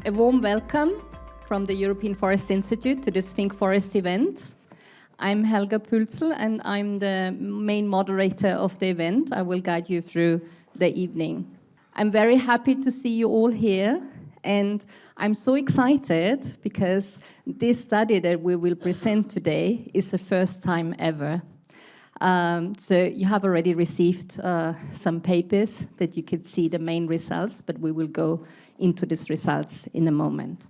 A warm welcome from the European Forest Institute to this ThinkForest event. I'm Helga Pülzl and I'm the main moderator of the event. I will guide you through the evening. I'm very happy to see you all here, and I'm so excited because this study that we will present today is the first time ever. So you have already received some papers that you could see the main results, but we will go into these results in a moment.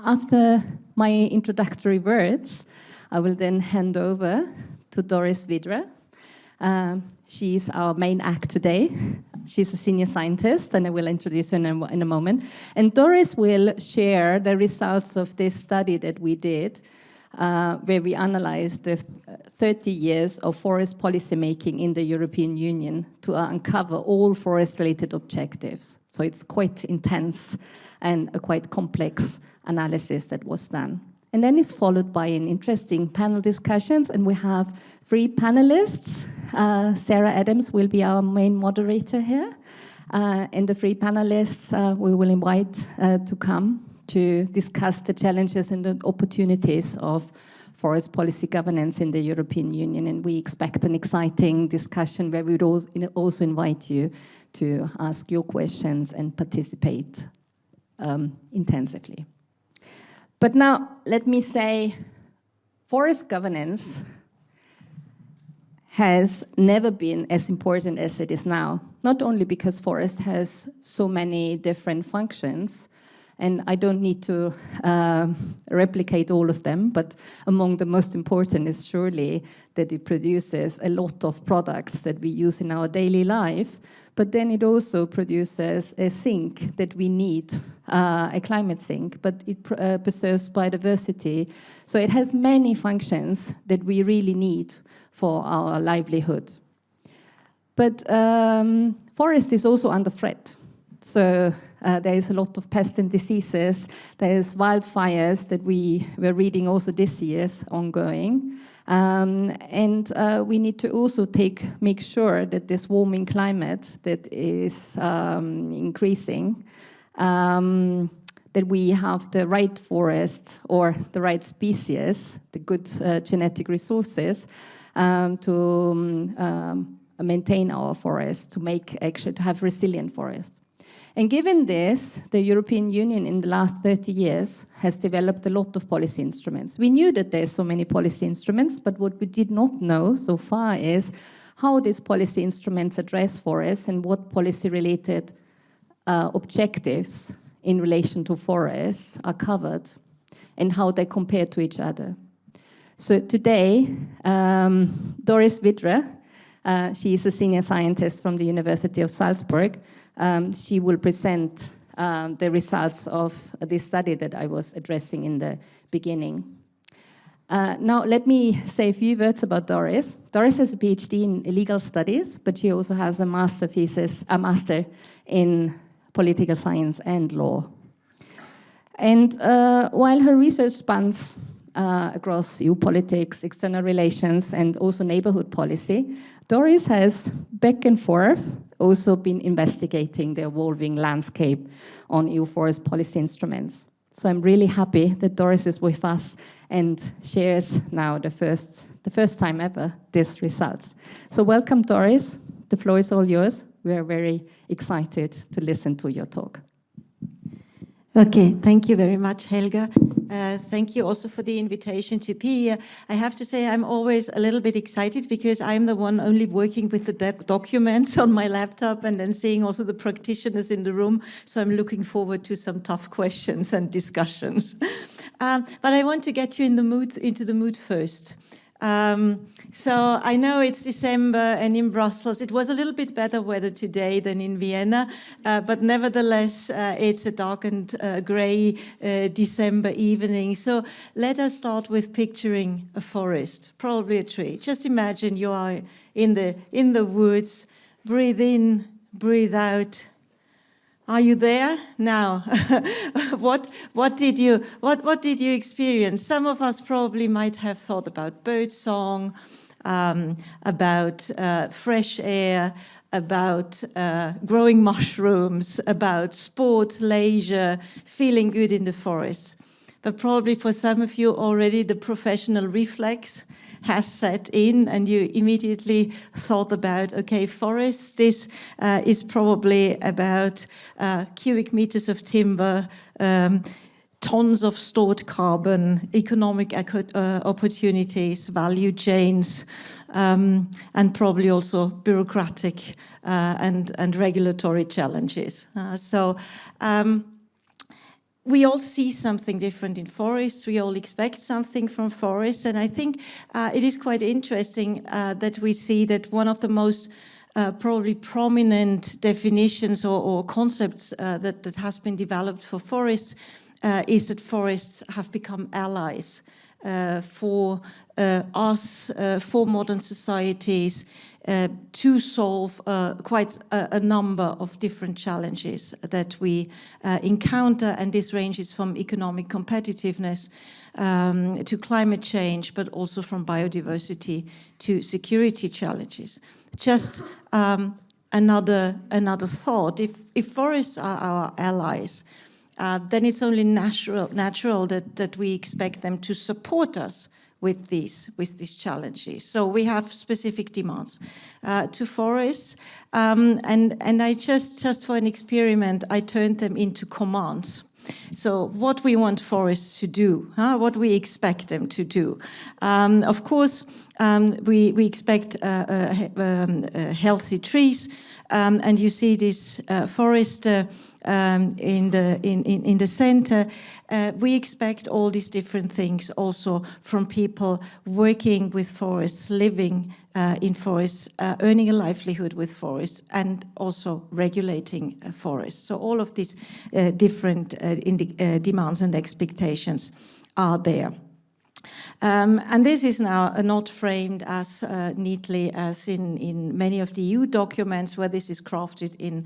After my introductory words, I will then hand over to Doris Wydra. She's our main act today. She's a senior scientist, and I will introduce her in a moment. And Doris will share the results of this study that we did, where we analyzed the 30 years of forest policymaking in the European Union to uncover all forest-related objectives. So it's quite intense and a quite complex analysis that was done. And then it's followed by an interesting panel discussions, and we have 3 panelists. Sarah Adams will be our main moderator here, and the 3 panelists we will invite to come to discuss the challenges and the opportunities of forest policy governance in the European Union. And we expect an exciting discussion where we would also invite you to ask your questions and participate intensively. But now, let me say, forest governance has never been as important as it is now, not only because forest has so many different functions, and I don't need to replicate all of them, but among the most important is surely that it produces a lot of products that we use in our daily life, but then it also produces a sink that we need, a climate sink, but it preserves biodiversity. So it has many functions that we really need for our livelihood. But forest is also under threat. So there is a lot of pests and diseases. There is wildfires that we were reading also this year ongoing. And we need to also make sure that this warming climate that is increasing, that we have the right forest or the right species, the good genetic resources to maintain our forest, to have resilient forests. And given this, the European Union in the last 30 years has developed a lot of policy instruments. We knew that there's so many policy instruments, but what we did not know so far is how these policy instruments address forests and what policy-related objectives in relation to forests are covered and how they compare to each other. So today, Doris Wydra, she is a senior scientist from the University of Salzburg. She will present the results of this study that I was addressing in the beginning. Now, let me say a few words about Doris. Doris has a PhD in legal studies, but she also has a master in political science and law. And while her research spans across EU politics, external relations, and also neighborhood policy, Doris has, back and forth, also been investigating the evolving landscape on EU forest policy instruments. So I'm really happy that Doris is with us and shares now the first time ever these results. So welcome, Doris. The floor is all yours. We are very excited to listen to your talk. Okay, thank you very much, Helga. Thank you also for the invitation to be here. I have to say I'm always a little bit excited because I'm the one only working with the documents on my laptop and then seeing also the practitioners in the room. So I'm looking forward to some tough questions and discussions. But I want to get you into the mood first. So I know it's December and in Brussels it was a little bit better weather today than in Vienna, but nevertheless it's a dark and grey December evening. So let us start with picturing a forest, probably a tree. Just imagine you are in the woods, breathe in, breathe out. Are you there now? What did you experience? Some of us probably might have thought about birdsong, about fresh air, about growing mushrooms, about sport, leisure, feeling good in the forest. But probably for some of you already the professional reflex has set in and you immediately thought about, okay, forests, this is probably about cubic meters of timber, tons of stored carbon, economic opportunities, value chains, and probably also bureaucratic and regulatory challenges. We all see something different in forests. We all expect something from forests. And I think it is quite interesting that we see that one of the most probably prominent definitions or concepts that has been developed for forests is that forests have become allies for us, for modern societies, to solve quite a number of different challenges that we encounter, and this ranges from economic competitiveness to climate change, but also from biodiversity to security challenges. Just another thought, if forests are our allies, then it's only natural that we expect them to support us with these challenges. So we have specific demands to forests, and I just for an experiment, I turned them into commands. So what we want forests to do, what we expect them to do. Of course, we expect healthy trees, and you see this forest in the center. We expect all these different things also from people working with forests, living in forests, earning a livelihood with forests, and also regulating forests. So all of these different demands and expectations are there. And this is now not framed as neatly as in many of the EU documents where this is crafted in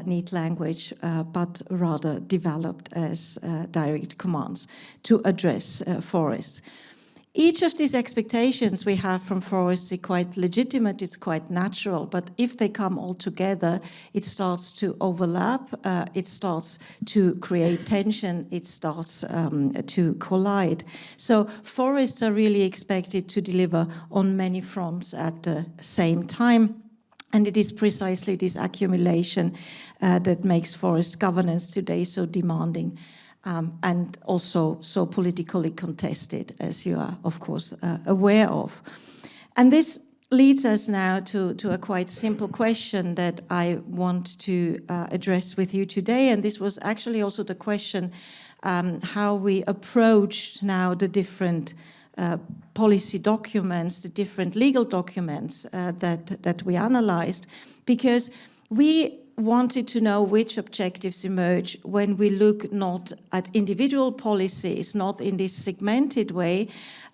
neat language, but rather developed as direct commands to address forests. Each of these expectations we have from forests is quite legitimate, it's quite natural, but if they come all together, it starts to overlap, it starts to create tension, it starts to collide. So forests are really expected to deliver on many fronts at the same time. And it is precisely this accumulation that makes forest governance today so demanding. And also so politically contested, as you are, of course, aware of. And this leads us now to a quite simple question that I want to address with you today. And this was actually also the question how we approached now the different policy documents, the different legal documents that we analyzed, because we wanted to know which objectives emerge when we look not at individual policies, not in this segmented way,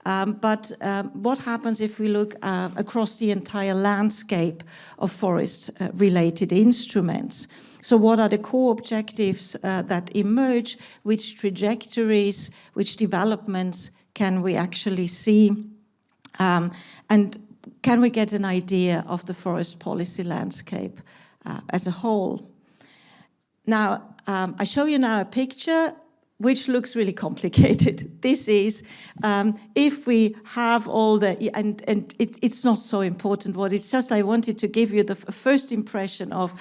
but what happens if we look across the entire landscape of forest-related instruments. So what are the core objectives that emerge, which trajectories, which developments can we actually see, and can we get an idea of the forest policy landscape as a whole. Now, I show you now a picture which looks really complicated. This is, if we have all the, and it's not so important what, it's just I wanted to give you the first impression of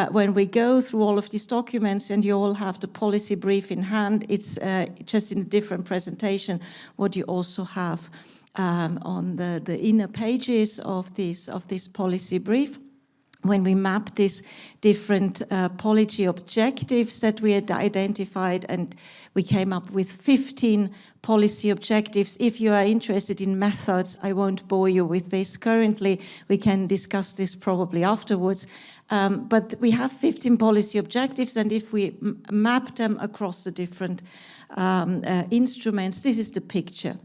when we go through all of these documents and you all have the policy brief in hand, it's just in a different presentation what you also have on the inner pages of this policy brief. When we map these different policy objectives that we had identified, and we came up with 15 policy objectives. If you are interested in methods, I won't bore you with this currently. We can discuss this probably afterwards. But we have 15 policy objectives, and if we map them across the different instruments, this is the picture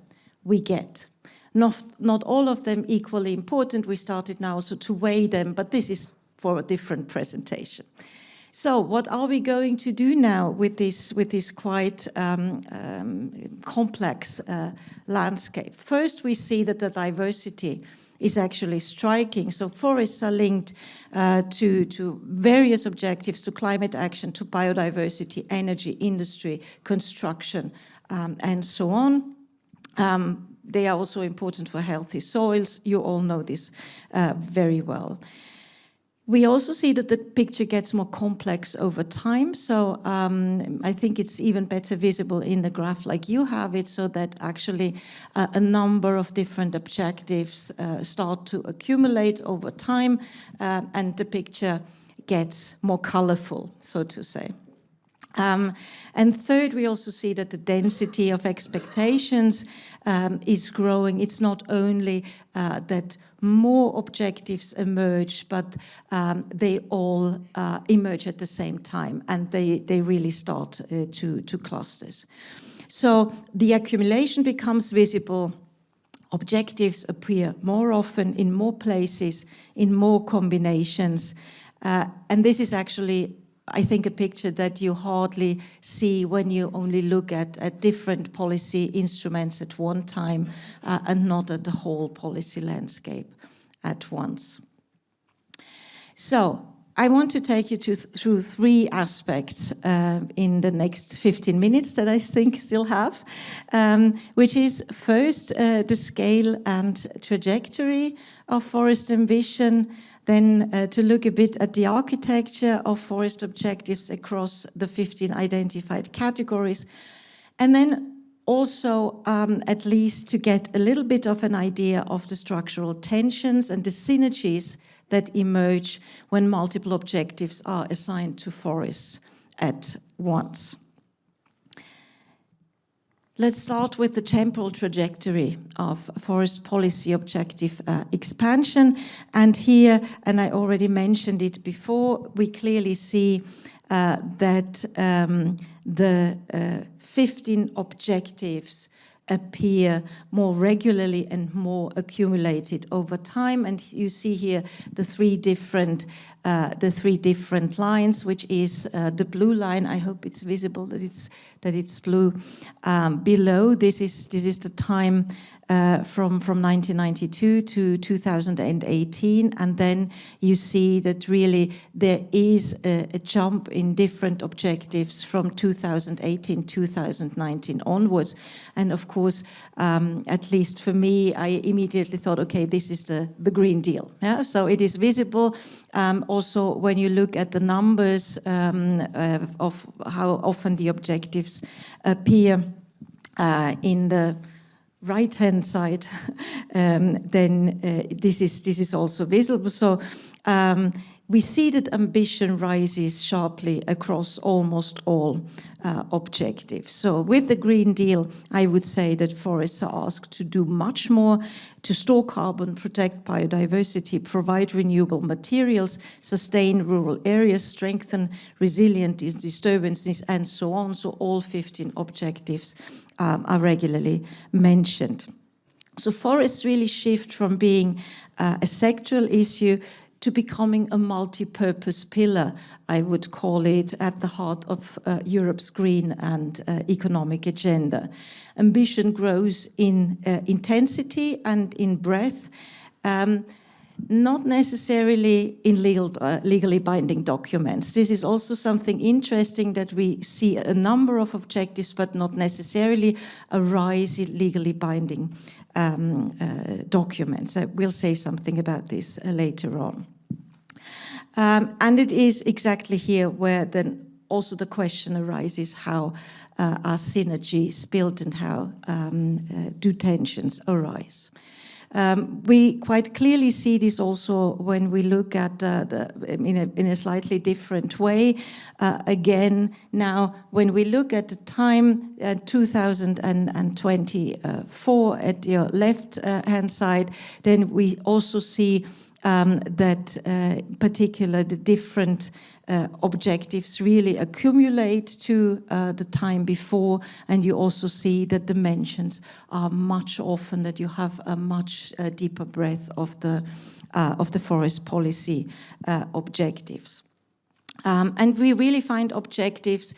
we get. Not all of them equally important. We started now also to weigh them, but this is for a different presentation. So what are we going to do now with this quite complex landscape? First, we see that the diversity is actually striking. So forests are linked to various objectives, to climate action, to biodiversity, energy, industry, construction, and so on. They are also important for healthy soils. You all know this very well. We also see that the picture gets more complex over time. So I think it's even better visible in the graph like you have it, so that actually a number of different objectives start to accumulate over time, and the picture gets more colorful, so to say. And third, we also see that the density of expectations is growing. It's not only that more objectives emerge, but they all emerge at the same time, and they really start to clusters. So the accumulation becomes visible. Objectives appear more often, in more places, in more combinations. And this is actually, I think, a picture that you hardly see when you only look at different policy instruments at one time and not at the whole policy landscape at once. So I want to take you through three aspects in the next 15 minutes that I think still have, which is first the scale and trajectory of forest ambition, then to look a bit at the architecture of forest objectives across the 15 identified categories, and then also at least to get a little bit of an idea of the structural tensions and the synergies that emerge when multiple objectives are assigned to forests at once. Let's start with the temporal trajectory of forest policy objective expansion. And here, and I already mentioned it before, we clearly see that the 15 objectives appear more regularly and more accumulated over time. And you see here the three different lines, which is the blue line. I hope it's visible that it's blue. Below, this is the time from 1992 to 2018, and then you see that really there is a jump in different objectives from 2018-2019 onwards. And of course, at least for me, I immediately thought, okay, this is the Green Deal. Yeah? So it is visible. Also, when you look at the numbers of how often the objectives appear in the right-hand side, then this is also visible. So we see that ambition rises sharply across almost all objectives. So with the Green Deal, I would say that forests are asked to do much more to store carbon, protect biodiversity, provide renewable materials, sustain rural areas, strengthen resilient disturbances, and so on. So all 15 objectives are regularly mentioned. So forests really shift from being a sectoral issue to becoming a multi-purpose pillar, I would call it, at the heart of Europe's green and economic agenda. Ambition grows in intensity and in breadth, not necessarily in legally binding documents. This is also something interesting, that we see a number of objectives, but not necessarily a rise in legally binding documents. I will say something about this later on. And it is exactly here where then also the question arises, how are synergies built and how do tensions arise? We quite clearly see this also when we look at in a slightly different way. Again, now when we look at the time 2024 at your left hand side, then we also see that particular the different objectives really accumulate to the time before, and you also see that dimensions are much often, that you have a much deeper breadth of the forest policy objectives. And we really find objectives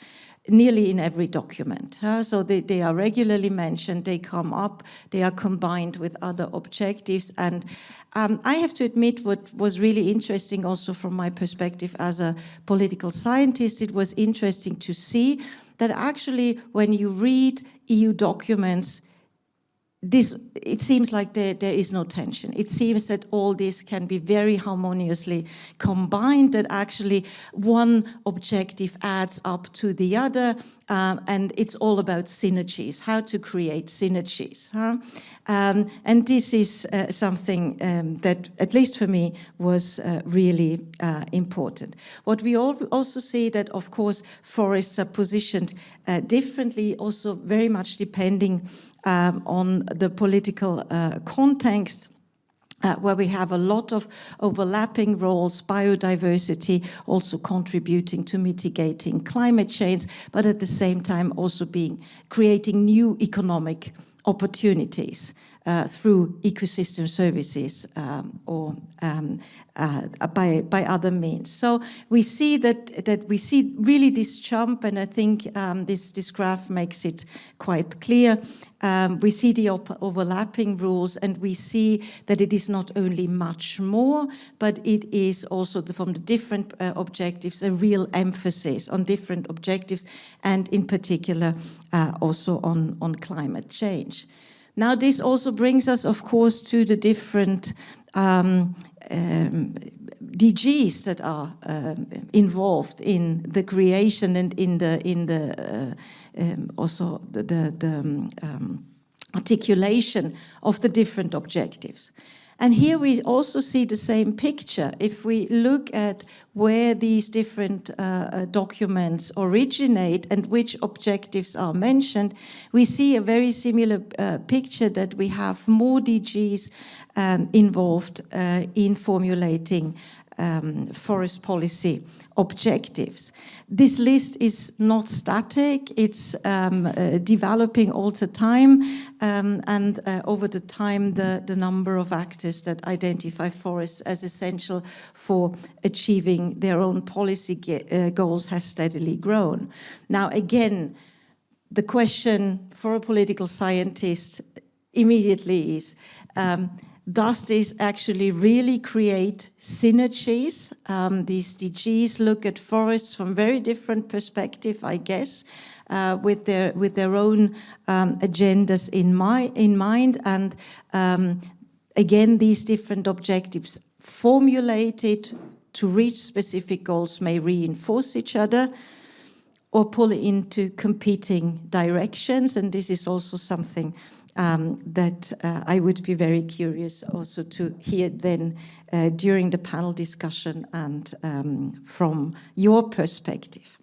nearly in every document. So they are regularly mentioned, they come up, they are combined with other objectives. And I have to admit, what was really interesting also from my perspective as a political scientist, it was interesting to see that actually when you read EU documents, it seems like there is no tension. It seems that all this can be very harmoniously combined, that actually one objective adds up to the other, and it's all about synergies, how to create synergies. And this is something that, at least for me, was really important. What we also see that, of course, forests are positioned differently, also very much depending on the political context, where we have a lot of overlapping roles, biodiversity also contributing to mitigating climate change, but at the same time also creating new economic opportunities through ecosystem services or by other means. So we see that we see really this jump, and I think this graph makes it quite clear. We see the overlapping rules, and we see that it is not only much more, but it is also from the different objectives a real emphasis on different objectives, and in particular also on climate change. Now, this also brings us, of course, to the different DGs that are involved in the creation and in the also the articulation of the different objectives. And here we also see the same picture. If we look at where these different documents originate and which objectives are mentioned, we see a very similar picture, that we have more DGs involved in formulating forest policy objectives. This list is not static, it's developing all the time, and over the time the number of actors that identify forests as essential for achieving their own policy goals has steadily grown. Now again, the question for a political scientist immediately is, does this actually really create synergies? These DGs look at forests from very different perspective, I guess, with their own agendas in mind. And again, these different objectives formulated to reach specific goals may reinforce each other or pull into competing directions. And this is also something that I would be very curious also to hear then during the panel discussion and from your perspective.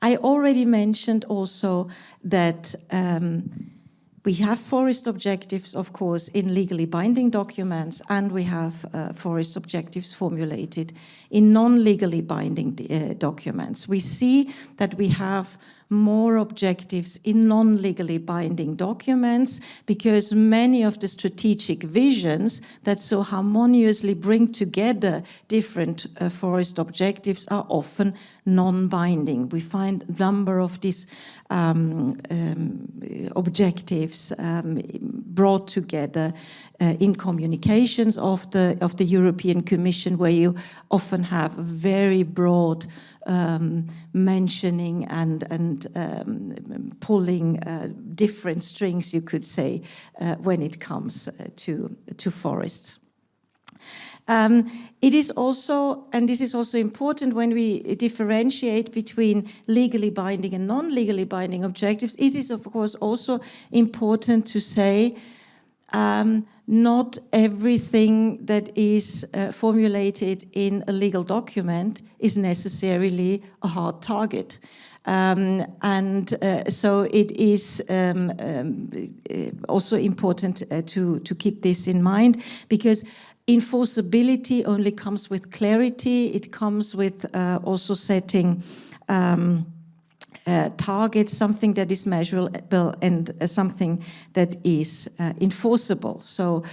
I already mentioned also that we have forest objectives, of course, in legally binding documents, and we have forest objectives formulated in non-legally binding documents. We see that we have more objectives in non-legally binding documents because many of the strategic visions that so harmoniously bring together different forest objectives are often non-binding. We find a number of these objectives brought together in communications of the European Commission, where you often have very broad mentioning and pulling different strings, you could say, when it comes to forests. It is also, and this is also important when we differentiate between legally binding and non-legally binding objectives, it is of course also important to say not everything that is formulated in a legal document is necessarily a hard target. So it is also important to keep this in mind, because enforceability only comes with clarity. It comes with also setting targets, something that is measurable and something that is enforceable. So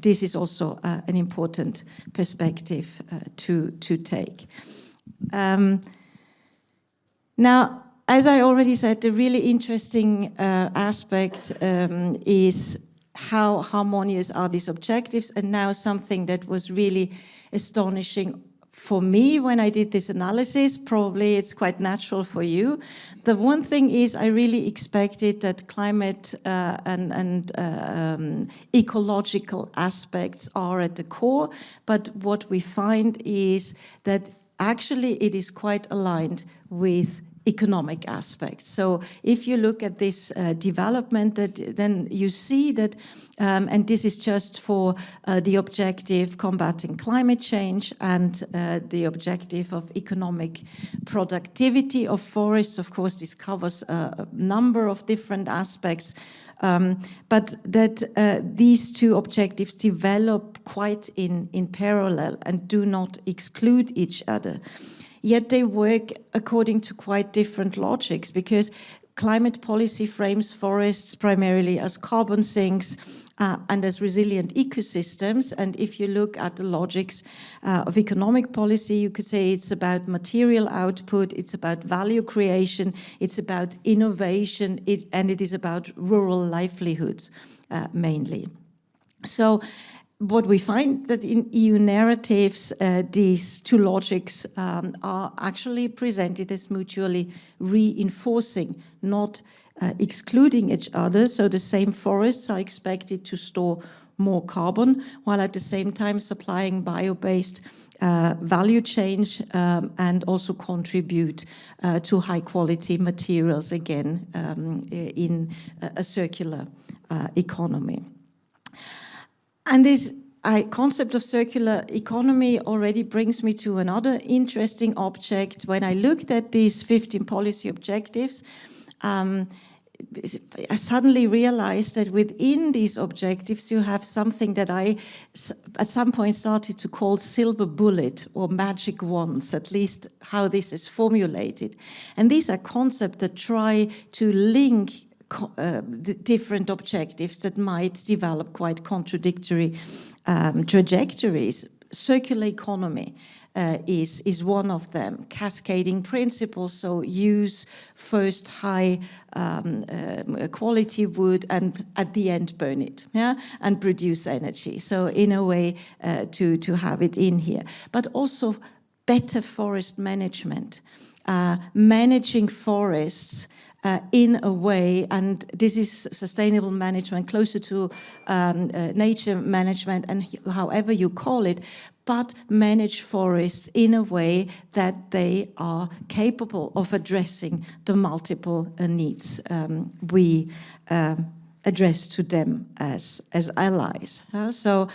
this is also an important perspective to take. Now, as I already said, the really interesting aspect is how harmonious are these objectives, and now something that was really astonishing for me when I did this analysis, probably it's quite natural for you. The one thing is I really expected that climate and ecological aspects are at the core, but what we find is that actually it is quite aligned with economic aspects. So if you look at this development, then you see that, and this is just for the objective combating climate change and the objective of economic productivity of forests. Of course, this covers a number of different aspects, but that these two objectives develop quite in parallel and do not exclude each other. Yet they work according to quite different logics, because climate policy frames forests primarily as carbon sinks and as resilient ecosystems. And if you look at the logics of economic policy, you could say it's about material output, it's about value creation, it's about innovation, and it is about rural livelihoods mainly. So what we find that in EU narratives, these two logics are actually presented as mutually reinforcing, not excluding each other. So the same forests are expected to store more carbon, while at the same time supplying bio-based value chains and also contribute to high-quality materials, again, in a circular economy. And this concept of circular economy already brings me to another interesting object. When I looked at these 15 policy objectives, I suddenly realized that within these objectives you have something that I at some point started to call silver bullet or magic wands, at least how this is formulated. And these are concepts that try to link the different objectives that might develop quite contradictory trajectories. Circular economy is one of them. Cascading principles, so use first high quality wood and at the end burn it, yeah, and produce energy. So in a way to have it in here. But also better forest management, managing forests in a way, and this is sustainable management, closer to nature management, and however you call it, but manage forests in a way that they are capable of addressing the multiple needs we address to them as allies. So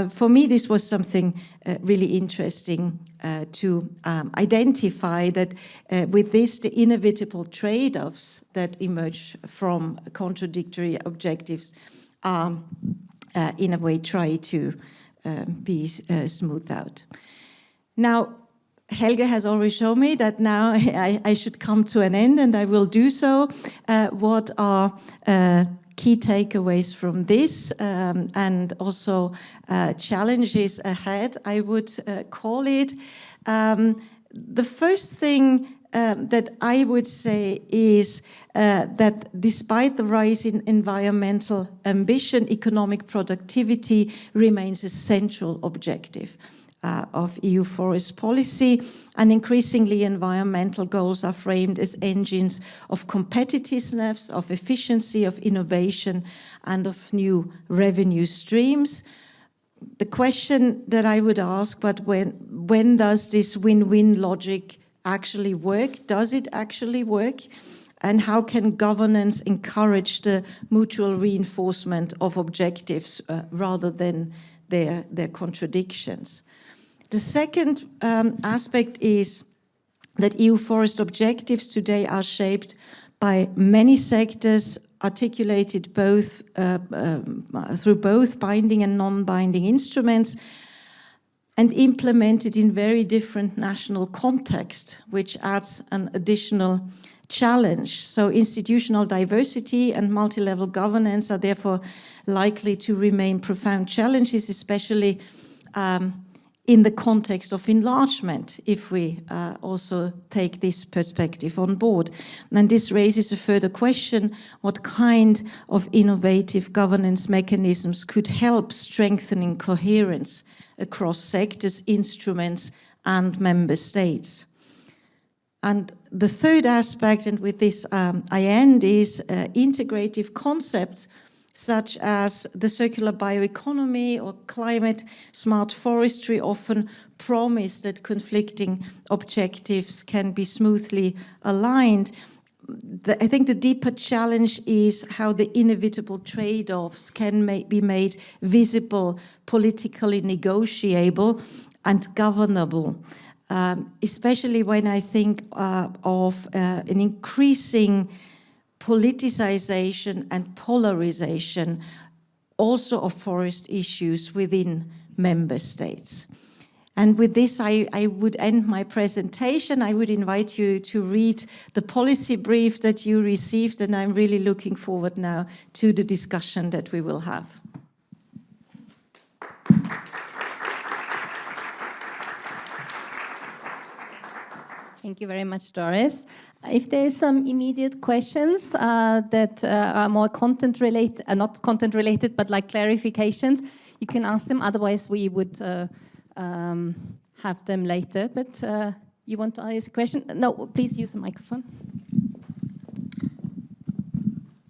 for me, this was something really interesting to identify, that with this, the inevitable trade-offs that emerge from contradictory objectives are in a way try to be smoothed out. Now, Helga has already shown me that now I should come to an end, and I will do so. What are key takeaways from this, and also challenges ahead, I would call it. The first thing that I would say is that despite the rise in environmental ambition, economic productivity remains a central objective of EU forest policy, and increasingly environmental goals are framed as engines of competitiveness, of efficiency, of innovation, and of new revenue streams. The question that I would ask, but when does this win-win logic actually work? Does it actually work? And how can governance encourage the mutual reinforcement of objectives rather than their contradictions? The second aspect is that EU forest objectives today are shaped by many sectors, articulated both through both binding and non-binding instruments, and implemented in very different national contexts, which adds an additional challenge. So institutional diversity and multi-level governance are therefore likely to remain profound challenges, especially in the context of enlargement, if we also take this perspective on board. And this raises a further question: what kind of innovative governance mechanisms could help strengthening coherence across sectors, instruments, and member states? And the third aspect, and with this I end, is integrative concepts such as the circular bioeconomy or climate-smart forestry often promise that conflicting objectives can be smoothly aligned. I think the deeper challenge is how the inevitable trade-offs can be made visible, politically negotiable, and governable. Especially when I think of an increasing politicization and polarization also of forest issues within member states. And with this, I would end my presentation. I would invite you to read the policy brief that you received, and I'm really looking forward now to the discussion that we will have. Thank you very much, Doris. If there is some immediate questions that are more content related, not content related, but like clarifications, you can ask them. Otherwise, we would have them later. But you want to ask a question? No, please use the microphone.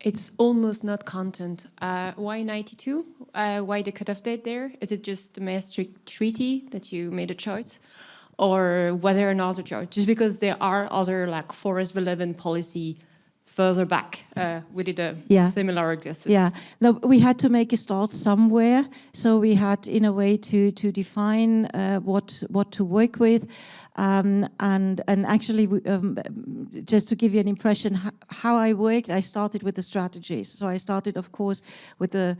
It's almost not content. Why 92? Why the cutoff date there? Is it just the Maastricht Treaty that you made a choice? Or whether another choice? Just because there are other like forest relevant policy further back, we did a similar exercise. Yeah, no, we had to make a start somewhere. So we had, in a way, to define what to work with. And actually, just to give you an impression how I worked, I started with the strategies. So I started, of course, with the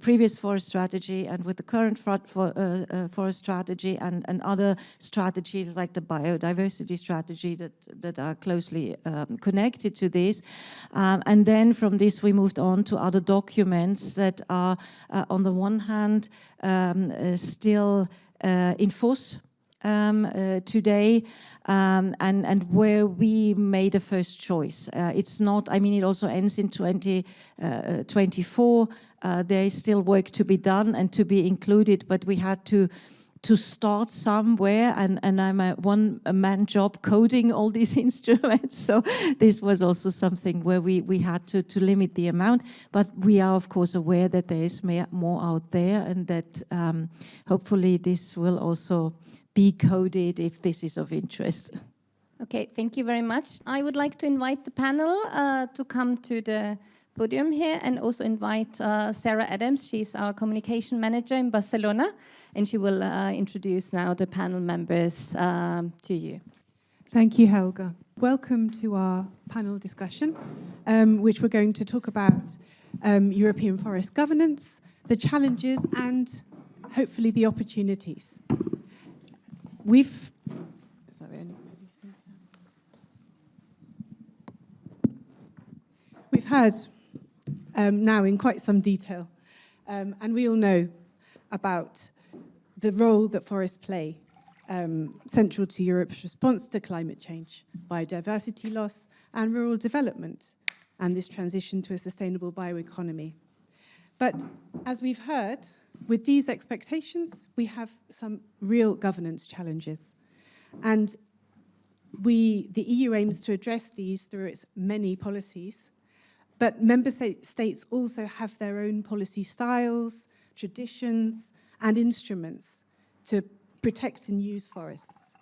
previous forest strategy and with the current forest strategy and other strategies like the biodiversity strategy that are closely connected to this. And then from this, we moved on to other documents that are, on the one hand, still in force today, and where we made a first choice. It's not, I mean, it also ends in 2024. There is still work to be done and to be included, but we had to start somewhere, and I'm a one-man job coding all these instruments, so this was also something where we had to limit the amount, but we are of course aware that there is more out there, and that hopefully this will also be coded if this is of interest. Okay, thank you very much. I would like to invite the panel to come to the podium here, and also invite Sarah Adams. She's our communication manager in Barcelona, and she will introduce now the panel members to you. Thank you, Helga. Welcome to our panel discussion, which we're going to talk about European forest governance, the challenges, and hopefully the opportunities. We've heard now in quite some detail, and we all know about the role that forests play central to Europe's response to climate change, biodiversity loss, and rural development, and this transition to a sustainable bioeconomy. But as we've heard, with these expectations, we have some real governance challenges. And the EU aims to address these through its many policies, but member states also have their own policy styles, traditions, and instruments to protect and use forests.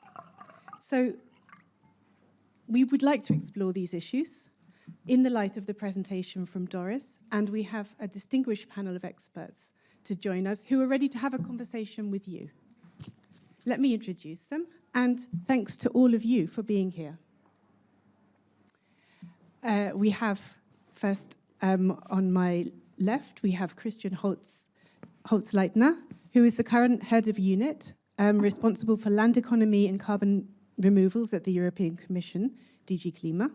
So we would like to explore these issues in the light of the presentation from Doris, and we have a distinguished panel of experts to join us who are ready to have a conversation with you. Let me introduce them, and thanks to all of you for being here. We have first, on my left, we have Christian Holzleitner, who is the current head of unit responsible for land economy and carbon removals at the European Commission, DG Klima.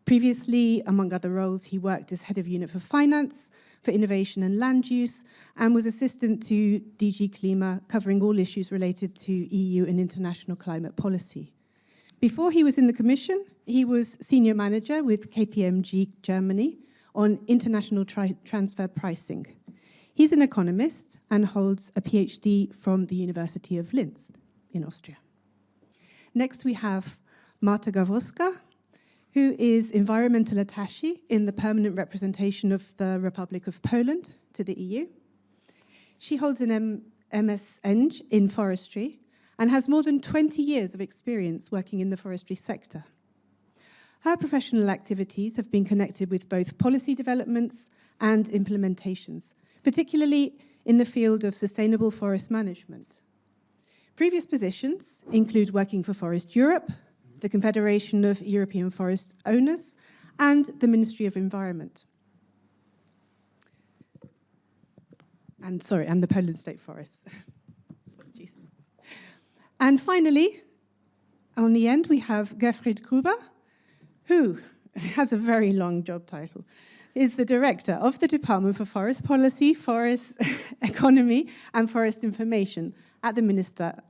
Previously, among other roles, he worked as head of unit for finance, for innovation and land use, and was assistant to DG Klima, covering all issues related to EU and international climate policy. Before he was in the Commission, he was senior manager with KPMG Germany on international transfer pricing. He's an economist and holds a PhD from the University of Linz in Austria. Next, we have Marta Gaworska, who is environmental attaché in the permanent representation of the Republic of Poland to the EU. She holds an MS.Eng in forestry and has more than 20 years of experience working in the forestry sector. Her professional activities have been connected with both policy developments and implementations, particularly in the field of sustainable forest management. Previous positions include working for Forest Europe, the Confederation of European Forest Owners, and the Ministry of Environment. And the Poland State Forest. And finally, on the end, we have Gerfried Gruber, who has a very long job title, is the director of the Department for Forest Policy, Forest Economy, and Forest Information at the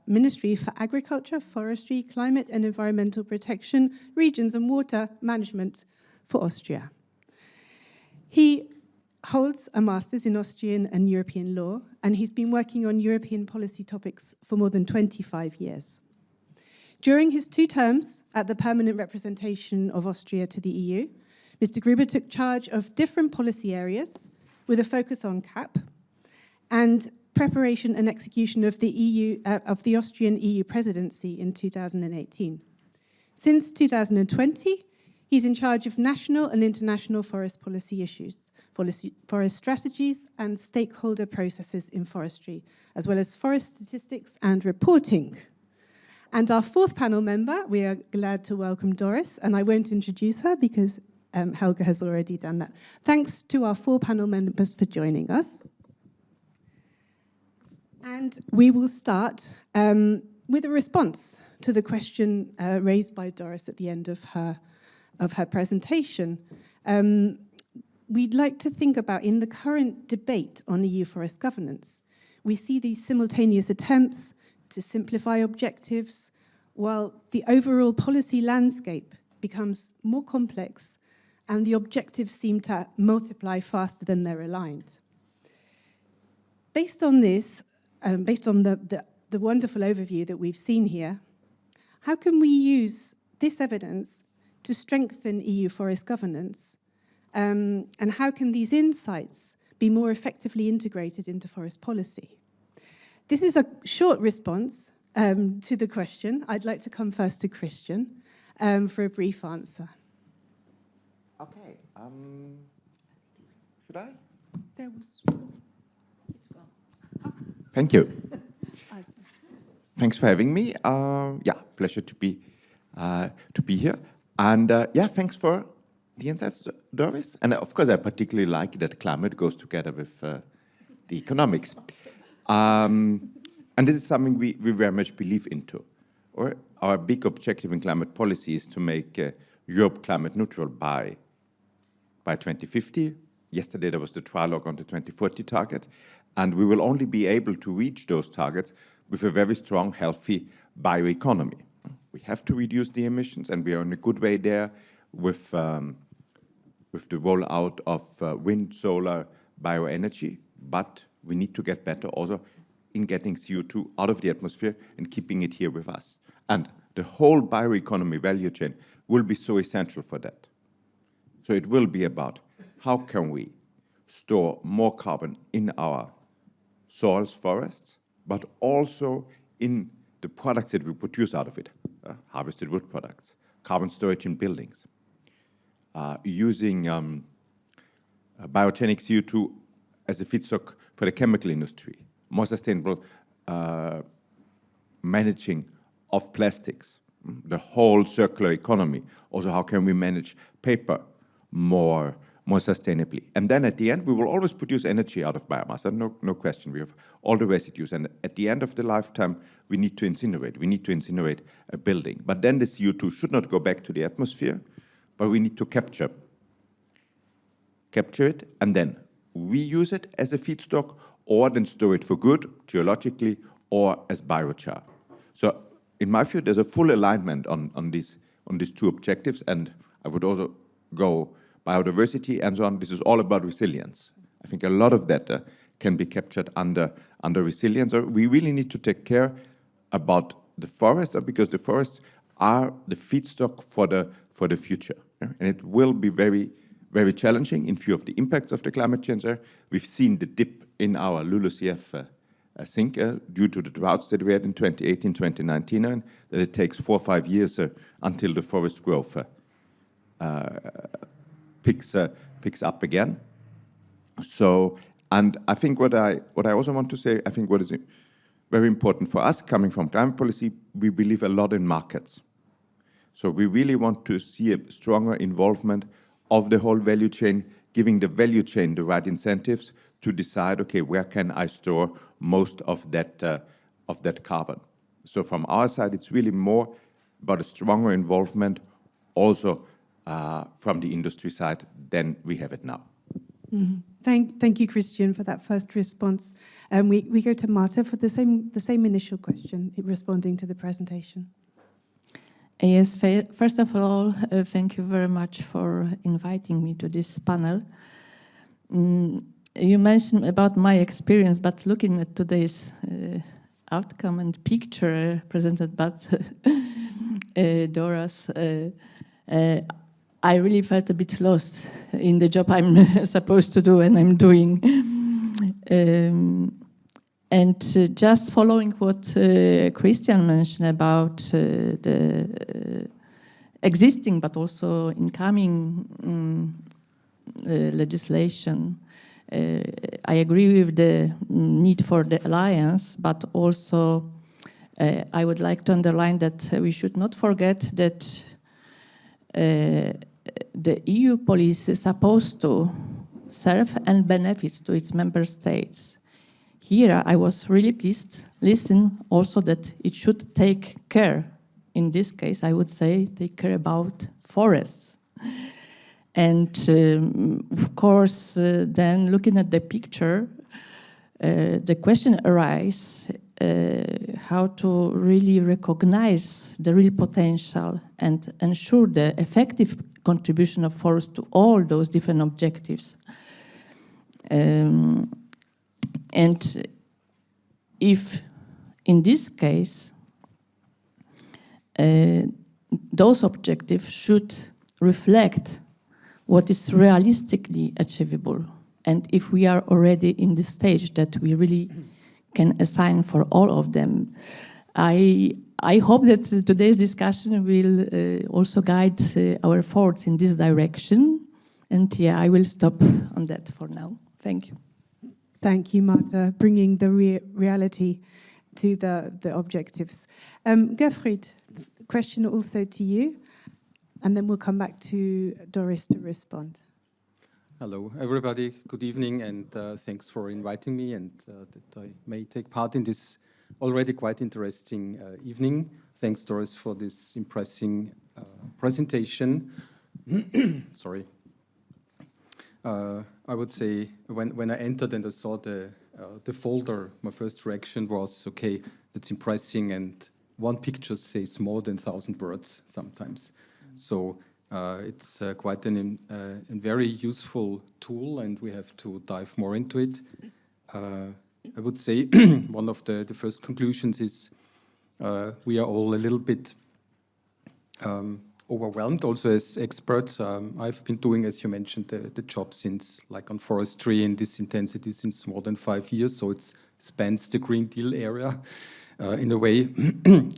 Ministry for Agriculture, Forestry, Climate and Environmental Protection, Regions and Water Management for Austria. He holds a master's in Austrian and European law, and he's been working on European policy topics for more than 25 years. During his 2 terms at the permanent representation of Austria to the EU, Mr. Gruber took charge of different policy areas with a focus on CAP and preparation and execution of the Austrian EU presidency in 2018. Since 2020, he's in charge of national and international forest policy issues, forest strategies and stakeholder processes in forestry, as well as forest statistics and reporting. And our 4th panel member, we are glad to welcome Doris, and I won't introduce her because Helga has already done that. Thanks to our 4 panel members for joining us. And we will start with a response to the question raised by Doris at the end of her presentation. We'd like to think about, in the current debate on EU forest governance, we see these simultaneous attempts to simplify objectives, while the overall policy landscape becomes more complex and the objectives seem to multiply faster than they're aligned. Based on this, based on the wonderful overview that we've seen here, how can we use this evidence to strengthen EU forest governance? And how can these insights be more effectively integrated into forest policy? This is a short response to the question. I'd like to come first to Christian for a brief answer. Okay. Should I? There was... Thank you. Thanks for having me. Pleasure to be here. And thanks for the insights, Doris. And of course, I particularly like that climate goes together with the economics. And this is something we very much believe into. Or our big objective in climate policy is to make Europe climate neutral by 2050. Yesterday, there was the trilogue on the 2040 target. And we will only be able to reach those targets with a very strong, healthy bioeconomy. We have to reduce the emissions, and we are in a good way there with the rollout of wind, solar, bioenergy. But we need to get better also in getting CO2 out of the atmosphere and keeping it here with us. And the whole bioeconomy value chain will be so essential for that. So it will be about how can we store more carbon in our soils, forests, but also in the products that we produce out of it, harvested wood products, carbon storage in buildings, using biogenic CO2 as a feedstock for the chemical industry, more sustainable managing of plastics, the whole circular economy. Also, how can we manage paper more sustainably? And then at the end, we will always produce energy out of biomass, and no question. We have all the residues, and at the end of the lifetime, we need to incinerate. We need to incinerate a building. But then the CO2 should not go back to the atmosphere, but we need to capture it, and then reuse it as a feedstock, or then store it for good, geologically, or as biochar. So in my view, there's a full alignment on these two objectives, and I would also go biodiversity and so on. This is all about resilience. I think a lot of that can be captured under resilience. We really need to take care about the forests, because the forests are the feedstock for the future. And it will be very, very challenging in view of the impacts of the climate change. We've seen the dip in our LULUCF sink due to the droughts that we had in 2018, 2019, and that it takes 4 or 5 years until the forest growth picks up again. So, and I think what I also want to say, I think what is very important for us coming from climate policy, we believe a lot in markets. So we really want to see a stronger involvement of the whole value chain, giving the value chain the right incentives to decide, okay, where can I store most of that carbon? So from our side, it's really more about a stronger involvement also from the industry side than we have it now. Mm-hmm. Thank you, Christian, for that first response. We go to Marta for the same initial question, responding to the presentation. Yes, first of all, thank you very much for inviting me to this panel. You mentioned about my experience, but looking at today's outcome and picture presented by Doris, I really felt a bit lost in the job I'm supposed to do and I'm doing. Just following what Christian mentioned about the existing but also incoming legislation, I agree with the need for the alliance, but also I would like to underline that we should not forget that the EU policy is supposed to serve and benefits to its member states. Here, I was really pleased, listen also that it should take care, in this case, I would say, take care about forests. And of course, then looking at the picture, the question arises how to really recognize the real potential and ensure the effective contribution of forests to all those different objectives. And if, in this case, those objectives should reflect what is realistically achievable, and if we are already in the stage that we really can assign for all of them, I hope that today's discussion will also guide our efforts in this direction. And yeah, I will stop on that for now. Thank you. Thank you, Marta, bringing the reality to the objectives. Gerfried, question also to you, and then we'll come back to Doris to respond. Hello, everybody. Good evening, and thanks for inviting me and that I may take part in this already quite interesting evening. Thanks, Doris, for this impressive presentation. Sorry. I would say when I entered and I saw the folder, my first reaction was, okay, that's impressive, and one picture says more than 1,000 words sometimes. So it's quite a very useful tool, and we have to dive more into it. I would say one of the first conclusions is we are all a little bit overwhelmed also as experts. I've been doing, as you mentioned, the job since, like on forestry in this intensity since more than 5 years, so it spans the Green Deal area in a way.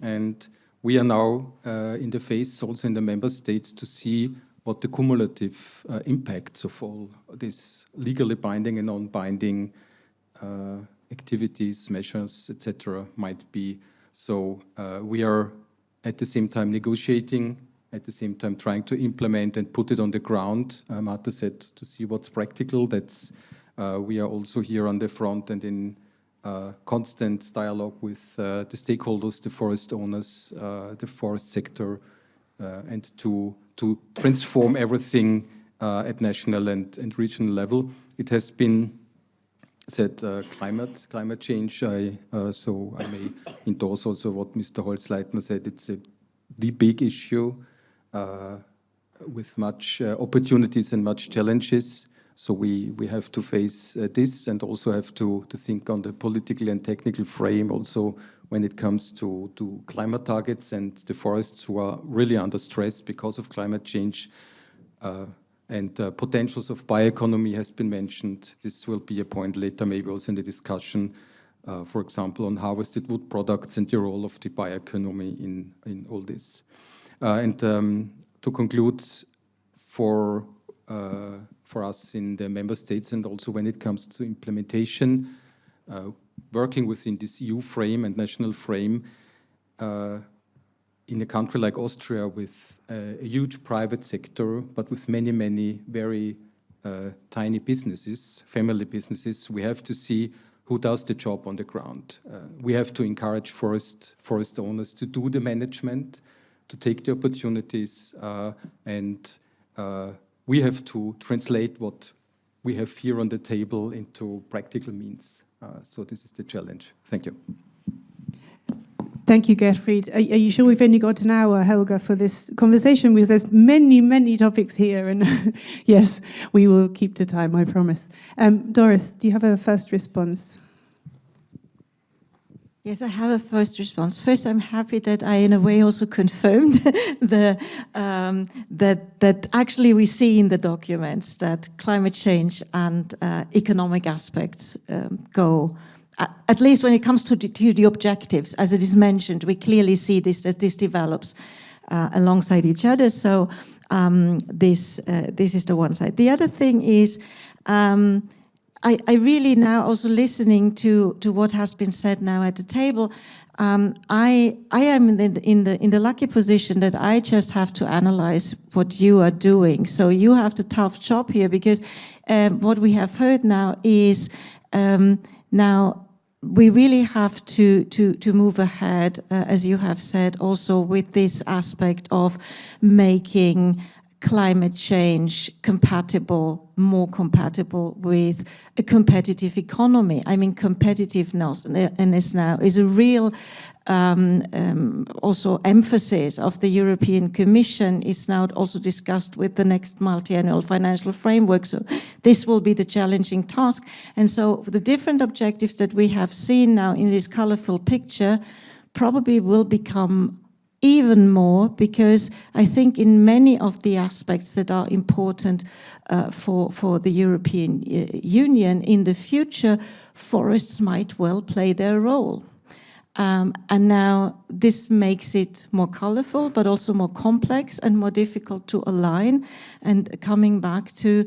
And we are now in the phase also in the member states to see what the cumulative impacts of all these legally binding and non-binding activities, measures, etc. might be. So we are at the same time negotiating, at the same time trying to implement and put it on the ground. Marta said to see what's practical. That's we are also here on the front and in constant dialogue with the stakeholders, the forest owners, the forest sector, and to to transform everything at national and regional level. It has been said climate change. So I may endorse also what Mr. Holzleitner said. It's the big issue with much opportunities and much challenges. So we have to face this, and also have to think on the political and technical frame also when it comes to climate targets and the forests who are really under stress because of climate change. And potentials of bioeconomy has been mentioned. This will be a point later, maybe also in the discussion, for example, on harvested wood products and the role of the bioeconomy in all this. And to conclude, for us in the member states, and also when it comes to implementation, working within this EU frame and national frame, in a country like Austria with a huge private sector, but with many, many very tiny businesses, family businesses, we have to see who does the job on the ground. We have to encourage forest owners to do the management, to take the opportunities, and we have to translate what we have here on the table into practical means. So this is the challenge. Thank you. Thank you, Gerfried. Are you sure we've only got an hour, Helga, for this conversation? Because there's many, many topics here. And yes, we will keep to time, I promise. Doris, do you have a first response? Yes, I have a first response. First, I'm happy that I, in a way, also confirmed that actually we see in the documents that climate change and economic aspects go. At least when it comes to the objectives, as it is mentioned, we clearly see this, that this develops alongside each other. So this is the one side. The other thing is, I really now also listening to what has been said now at the table. I am in the lucky position that I just have to analyze what you are doing. So you have the tough job here, because what we have heard now is now we really have to move ahead, as you have said, also with this aspect of making climate change compatible, more compatible with a competitive economy. I mean, competitiveness now is a real also emphasis of the European Commission. It's now also discussed with the next multi-annual financial framework. So this will be the challenging task. And so the different objectives that we have seen now in this colorful picture probably will become even more, because I think in many of the aspects that are important for the European Union in the future, forests might well play their role. And now this makes it more colorful, but also more complex and more difficult to align. And coming back to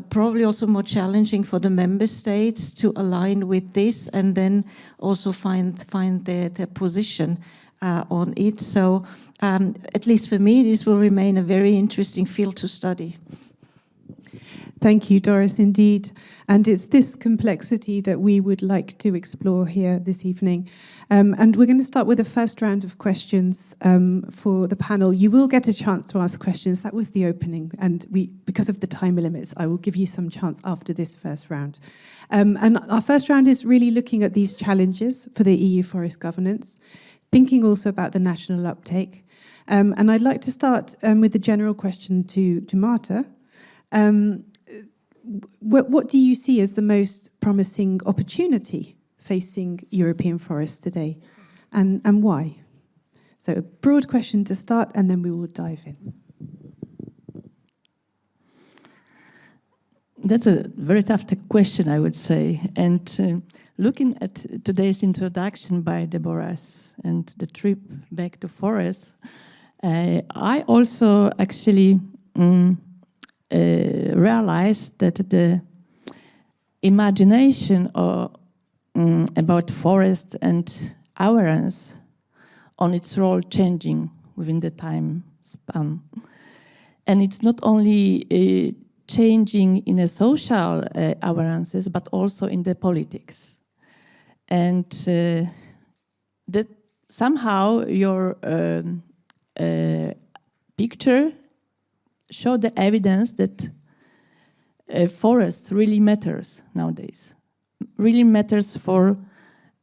probably also more challenging for the member states to align with this, and then also find their position on it. So at least for me, this will remain a very interesting field to study. Thank you, Doris, indeed. And it's this complexity that we would like to explore here this evening. And we're going to start with the first round of questions for the panel. You will get a chance to ask questions. That was the opening. And because of the time limits, I will give you some chance after this first round. And our first round is really looking at these challenges for the EU forest governance, thinking also about the national uptake. And I'd like to start with a general question to Marta. What do you see as the most promising opportunity facing European forests today, and why? So a broad question to start, and then we will dive in. That's a very tough question, I would say. And looking at today's introduction by Doris and the trip back to forest, I also actually realized that the imagination about forest and awareness on its role changing within the time span. And it's not only changing in a social awarenesses, but also in the politics. And that somehow your picture show the evidence that forest really matters nowadays. Really matters for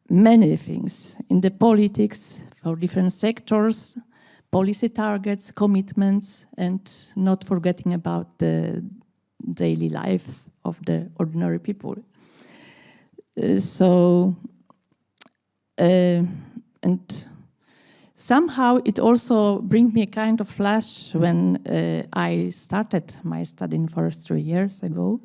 many things in the politics, for different sectors, policy targets, commitments, and not forgetting about the daily life of the ordinary people. And somehow it also brings me a kind of flash when I started my study in forestry years ago.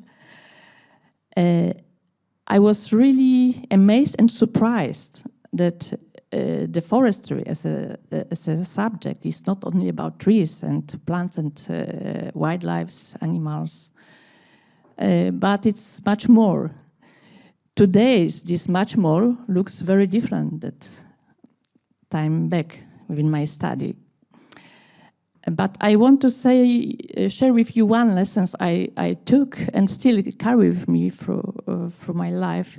I was really amazed and surprised that the forestry as a subject is not only about trees and plants and wildlife, animals, but it's much more. Today's this much more looks very different that time back within my study. But I want to share with you one lesson I took and still carry with me through my life,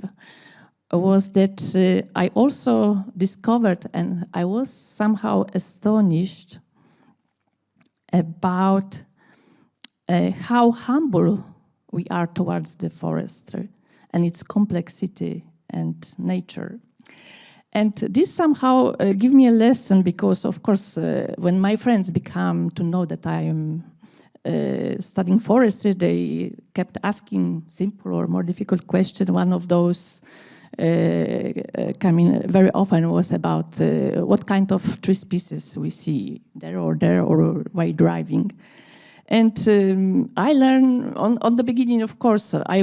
was that I also discovered, and I was somehow astonished about how humble we are towards the forest and its complexity and nature. And this somehow gave me a lesson because, of course, when my friends become to know that I am studying forestry, they kept asking simple or more difficult questions. One of those coming very often was about what kind of tree species we see there or while driving. And I learned on the beginning, of course, I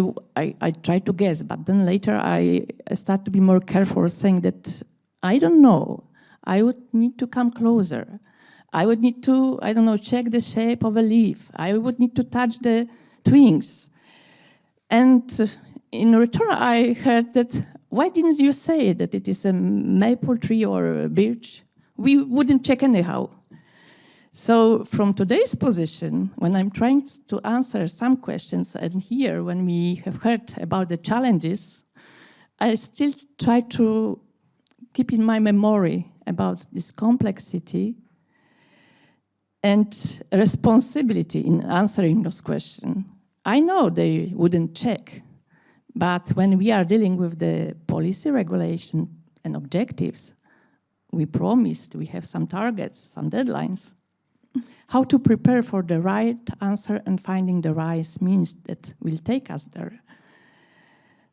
tried to guess, but then later I started to be more careful, saying that I don't know. I would need to come closer. I would need to, I don't know, check the shape of a leaf. I would need to touch the twigs. And in return, I heard that, why didn't you say that it is a maple tree or a birch? We wouldn't check anyhow. So from today's position, when I'm trying to answer some questions, and here when we have heard about the challenges, I still try to keep in my memory about this complexity and responsibility in answering those questions. I know they wouldn't check, but when we are dealing with the policy regulation and objectives, we promised we have some targets, some deadlines. How to prepare for the right answer and finding the right means that will take us there.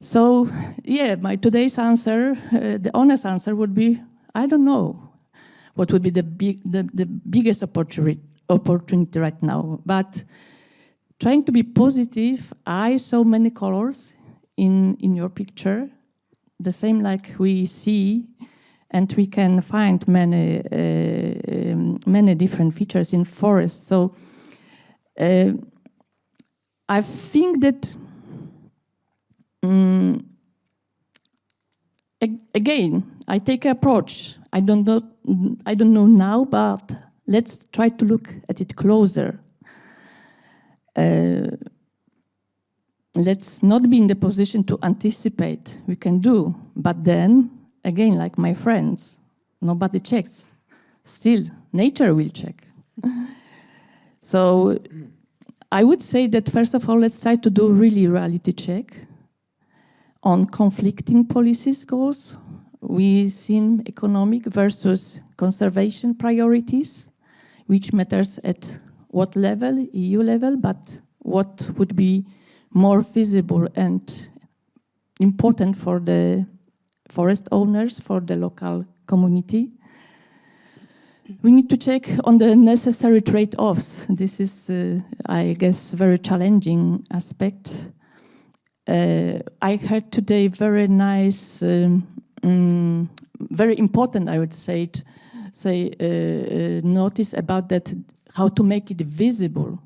So, yeah, my today's answer, the honest answer would be, I don't know what would be the biggest opportunity right now. But trying to be positive, I saw many colors in your picture, the same like we see. And we can find many different features in forests. So I think that again, I take an approach. I don't know now, but let's try to look at it closer. Let's not be in the position to anticipate. We can do, but then. Again, like my friends, nobody checks. Still, nature will check. So I would say that first of all, let's try to do really reality check on conflicting policies goals. We've seen economic versus conservation priorities, which matters at what level, EU level, but what would be more feasible and important for the forest owners, for the local community. We need to check on the necessary trade-offs. This is, I guess, very challenging aspect. I heard today very nice, very important, I would say, notice about that, how to make it visible,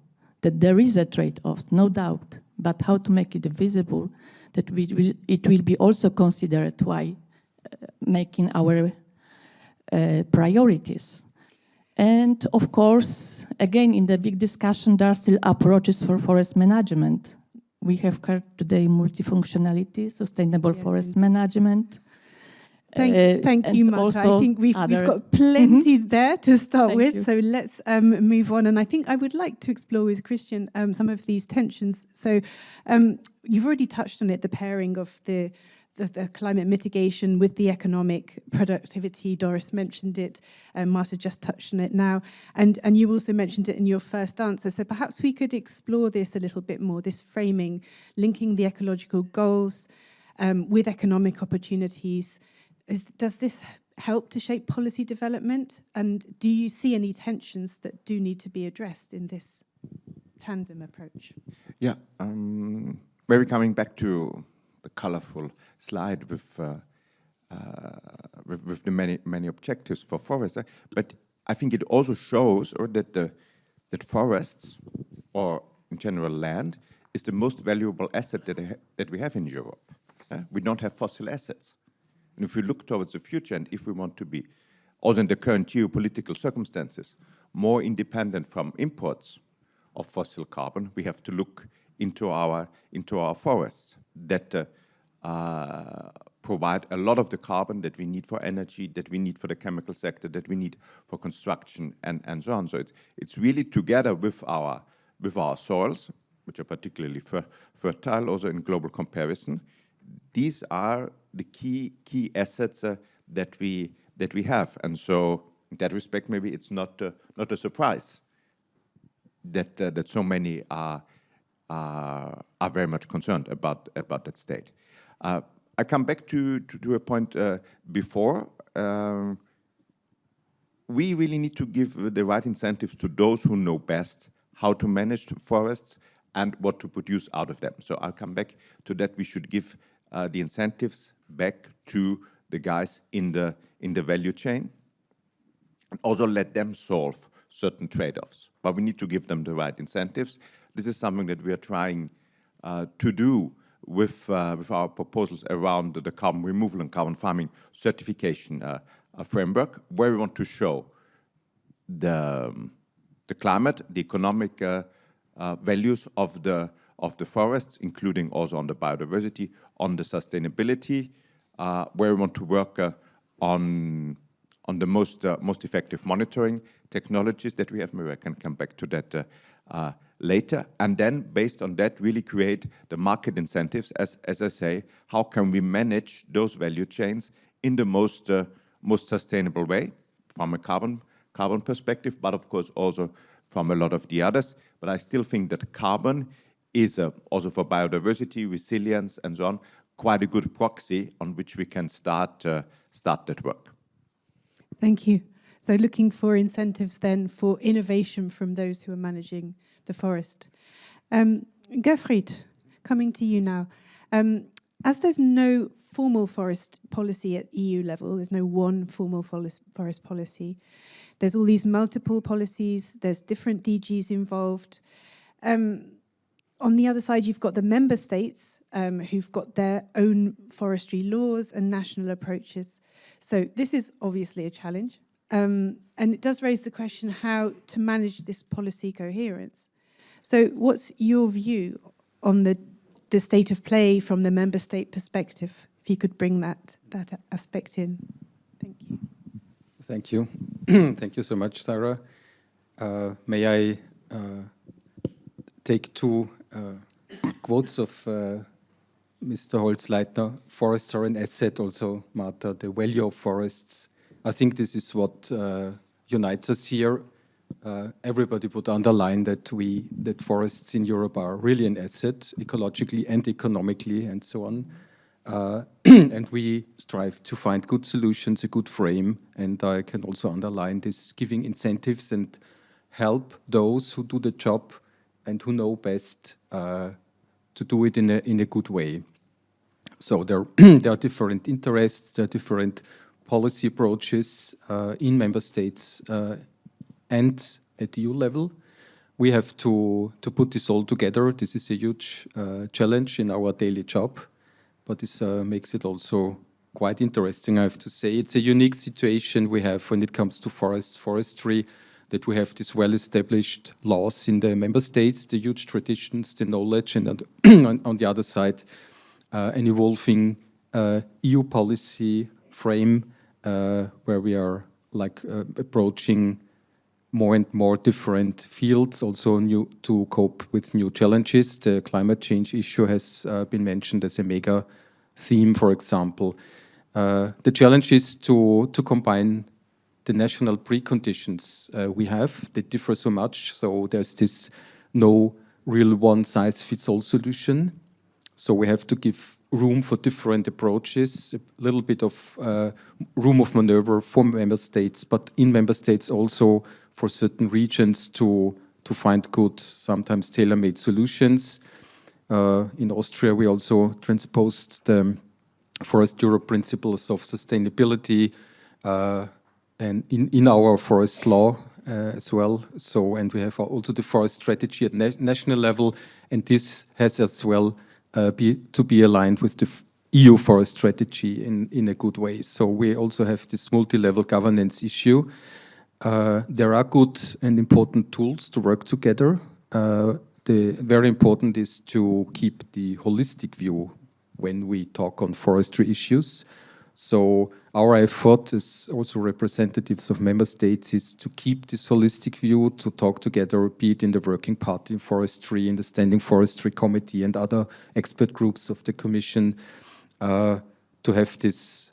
that there is a trade-off, no doubt, but how to make it visible, that it will be also considered while making our priorities. And of course, again, in the big discussion, there are still approaches for forest management. We have heard today multifunctionality, sustainable forest management. Thank you, and Marta. I also think we've other- got plenty there to start Thank with, you. so let's move on. And I think I would like to explore with Christian some of these tensions. So you've already touched on it, the pairing of the climate mitigation with the economic productivity. Doris mentioned it, Marta just touched on it now, and you also mentioned it in your first answer. So perhaps we could explore this a little bit more, this framing, linking the ecological goals with economic opportunities. Does this help to shape policy development? And do you see any tensions that do need to be addressed in this tandem approach? Yeah, maybe coming back to the colorful slide with the many objectives for forests, but I think it also shows that forests, or in general land, is the most valuable asset that we have in Europe. We don't have fossil assets. And if we look towards the future, and if we want to be, also in the current geopolitical circumstances, more independent from imports of fossil carbon, we have to look into our forests that provide a lot of the carbon that we need for energy, that we need for the chemical sector, that we need for construction, and so on. So it's really together with our soils, which are particularly fertile, also in global comparison. These are the key assets that we have, and so in that respect, maybe it's not a surprise that so many are very much concerned about that state. I come back to a point before. We really need to give the right incentives to those who know best how to manage forests and what to produce out of them. So I'll come back to that. We should give the incentives back to the guys in the value chain, and also let them solve certain trade-offs. But we need to give them the right incentives. This is something that we are trying to do with our proposals around the carbon removal and carbon farming certification framework, where we want to show the climate, the economic values of the forests, including also on the biodiversity, on the sustainability, where we want to work on the most effective monitoring technologies that we have. Maybe I can come back to that later. And then, based on that, really create the market incentives. As I say, how can we manage those value chains in the most sustainable way from a carbon perspective, but of course also from a lot of the others. But I still think that carbon is also for biodiversity, resilience, and so on, quite a good proxy on which we can start that work. Thank you. So looking for incentives then for innovation from those who are managing the forest. Gerfried, coming to you now. As there's no formal forest policy at EU level, there's no one formal forest policy, there's all these multiple policies, there's different DGs involved. On the other side, you've got the member states who've got their own forestry laws and national approaches. So this is obviously a challenge. And it does raise the question how to manage this policy coherence. So what's your view on the state of play from the member state perspective? If you could bring that aspect in. Thank you. Thank you. Thank you so much, Sarah. May I take two quotes of Mr. Holzleitner? Forests are an asset, also, Marta, the value of forests. I think this is what unites us here. Everybody would underline that forests in Europe are really an asset, ecologically and economically, and so on. And we strive to find good solutions, a good frame, and I can also underline this, giving incentives and help those who do the job and who know best to do it in a good way. So there are different interests, there are different policy approaches in member states and at EU level. We have to put this all together. This is a huge challenge in our daily job, but this makes it also quite interesting, I have to say. It's a unique situation we have when it comes to forestry, that we have these well-established laws in the member states, the huge traditions, the knowledge, and on the other side, an evolving EU policy frame where we are like approaching more and more different fields, also new to cope with new challenges. The climate change issue has been mentioned as a mega theme, for example. The challenge is to combine the national preconditions we have. They differ so much, so there's this no real one-size-fits-all solution. So we have to give room for different approaches, a little bit of room of maneuver for member states, but in member states also for certain regions to find good, sometimes tailor-made solutions. In Austria, we also transposed the Forest Europe principles of sustainability and in our forest law as well. So, and we have also the forest strategy at national level, and this has as well to be aligned with the EU forest strategy in a good way. So we also have this multi-level governance issue. There are good and important tools to work together. The very important is to keep the holistic view when we talk on forestry issues. So our effort as also representatives of member states is to keep this holistic view, to talk together, be it in the working party in forestry, in the standing forestry committee and other expert groups of the Commission, to have this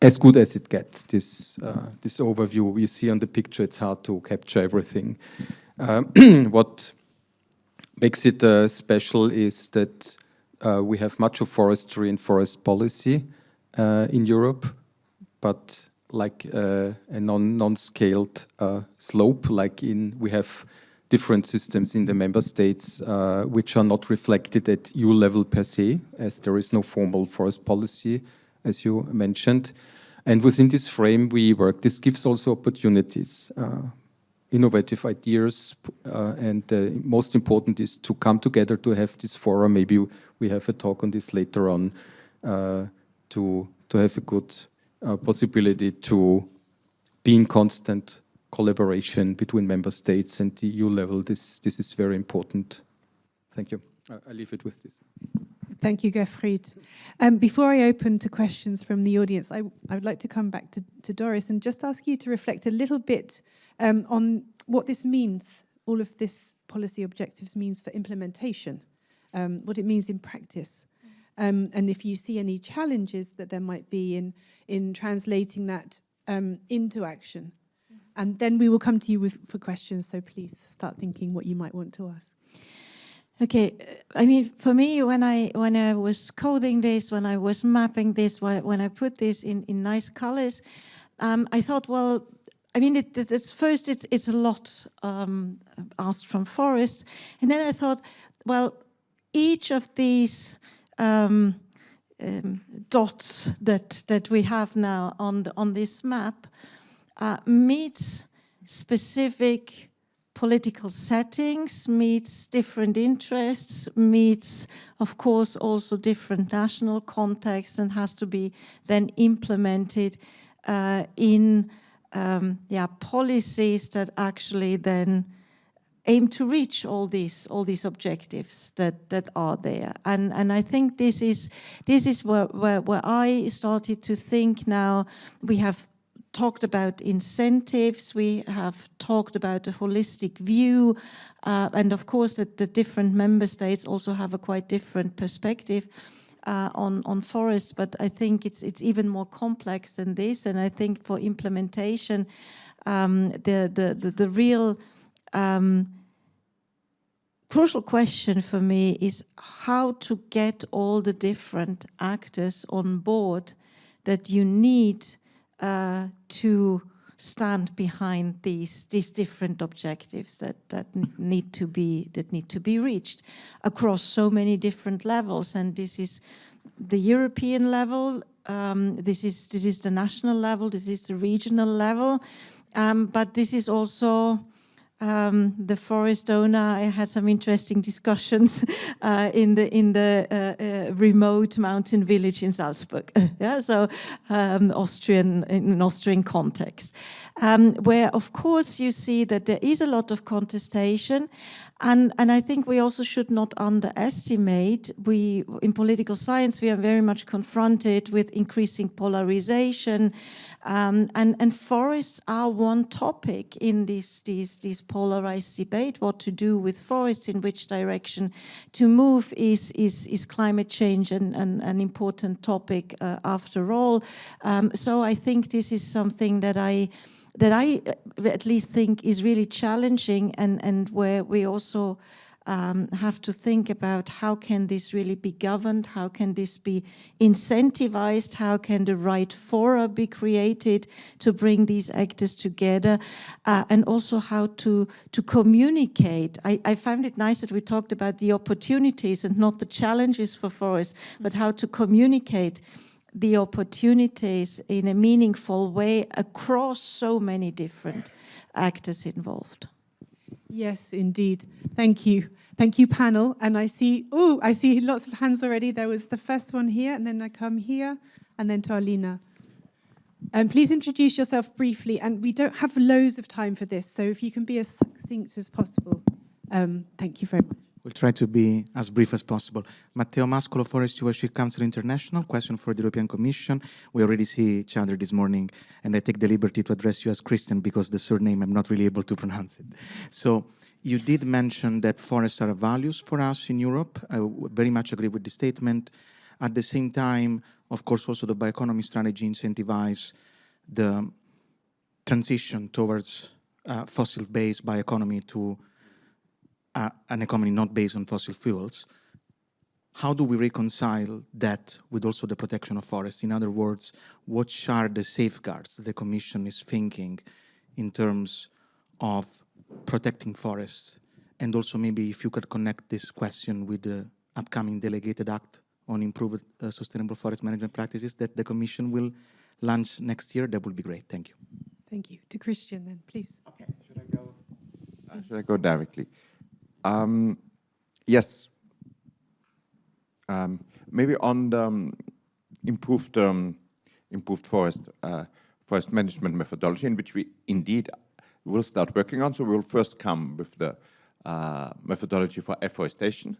as good as it gets, this overview. We see on the picture, it's hard to capture everything. What makes it special is that we have much of forestry and forest policy in Europe, but like a non-scaled slope, like we have different systems in the member states which are not reflected at EU level per se, as there is no formal forest policy, as you mentioned. And within this frame we work. This gives also opportunities, innovative ideas, and most important is to come together to have this forum. Maybe we have a talk on this later on, to have a good possibility to be in constant collaboration between member states and the EU level. This is very important. Thank you. I leave it with this. Thank you, Gerfried. Before I open to questions from the audience, I would like to come back to Doris and just ask you to reflect a little bit on what this means, all of this policy objectives means for implementation, what it means in practice. And if you see any challenges that there might be in translating that into action. And then we will come to you for questions, so please start thinking what you might want to ask. Okay, I mean, for me, when I was coding this, when I was mapping this, when I put this in nice colors, I thought, well, I mean, it's a lot asked from forests, and then I thought, well, each of these dots that we have now on this map meets specific political settings, meets different interests, meets, of course, also different national contexts, and has to be then implemented in policies that actually then aim to reach all these objectives that are there. And I think this is where I started to think now. We have talked about incentives, we have talked about a holistic view, and of course that the different member states also have a quite different perspective on forests, but I think it's even more complex than this. And I think for implementation, the real crucial question for me is how to get all the different actors on board that you need to stand behind these different objectives that need to be reached across so many different levels. And this is the European level, this is the national level, this is the regional level, but this is also the forest owner. I had some interesting discussions in the remote mountain village in Salzburg. Yeah, so in Austrian context, where of course you see that there is a lot of contestation, and I think we also should not underestimate. We in political science we are very much confronted with increasing polarization, and forests are one topic in this polarized debate. What to do with forests, in which direction to move, is climate change an important topic after all. So I think this is something that I at least think is really challenging, and where we also have to think about how can this really be governed, how can this be incentivized, how can the right fora be created to bring these actors together, and also how to communicate. I found it nice that we talked about the opportunities and not the challenges for forests, but how to communicate the opportunities in a meaningful way across so many different actors involved. Yes, indeed. Thank you. Thank you, panel. And I see lots of hands already. There was the first one here, and then I come here, and then to Alina. Please introduce yourself briefly, and we don't have loads of time for this, so if you can be as succinct as possible. Thank you very much. We'll try to be as brief as possible. Matteo Mascolo, Forest Stewardship Council International. Question for the European Commission. We already see each other this morning, and I take the liberty to address you as Christian because the surname I'm not really able to pronounce it. So you did mention that forests are values for us in Europe. I very much agree with the statement. At the same time, of course, also the bioeconomy strategy incentivizes the transition towards fossil-based bioeconomy to an economy not based on fossil fuels. How do we reconcile that with also the protection of forests? In other words, what are the safeguards that the Commission is thinking in terms of protecting forests? And also maybe if you could connect this question with the upcoming delegated act on improved sustainable forest management practices that the Commission will launch next year, that would be great. Thank you. Thank you. To Christian then, please. Okay, should I go directly? Yes. Maybe on the improved forest management methodology, in which we indeed will start working on. So we will first come with the methodology for afforestation.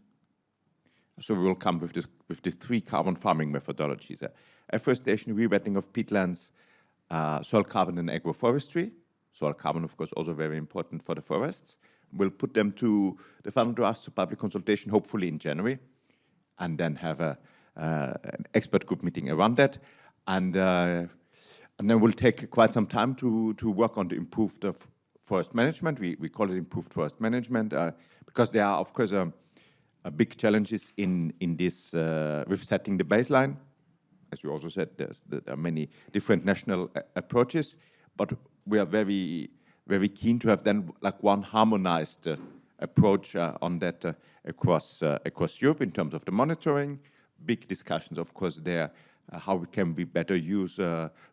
So we will come with the 3 carbon farming methodologies: afforestation, rewetting of peatlands, soil carbon, and agroforestry. Soil carbon, of course, also very important for the forests. We'll put them to the final drafts to public consultation, hopefully in January, and then have an expert group meeting around that. And then we'll take quite some time to work on the improved forest management. We call it improved forest management because there are, of course, big challenges in this with setting the baseline. As you also said, there are many different national approaches, but we are very keen to have then like one harmonized approach on that across Europe in terms of the monitoring. Big discussions, of course, there, how we can better use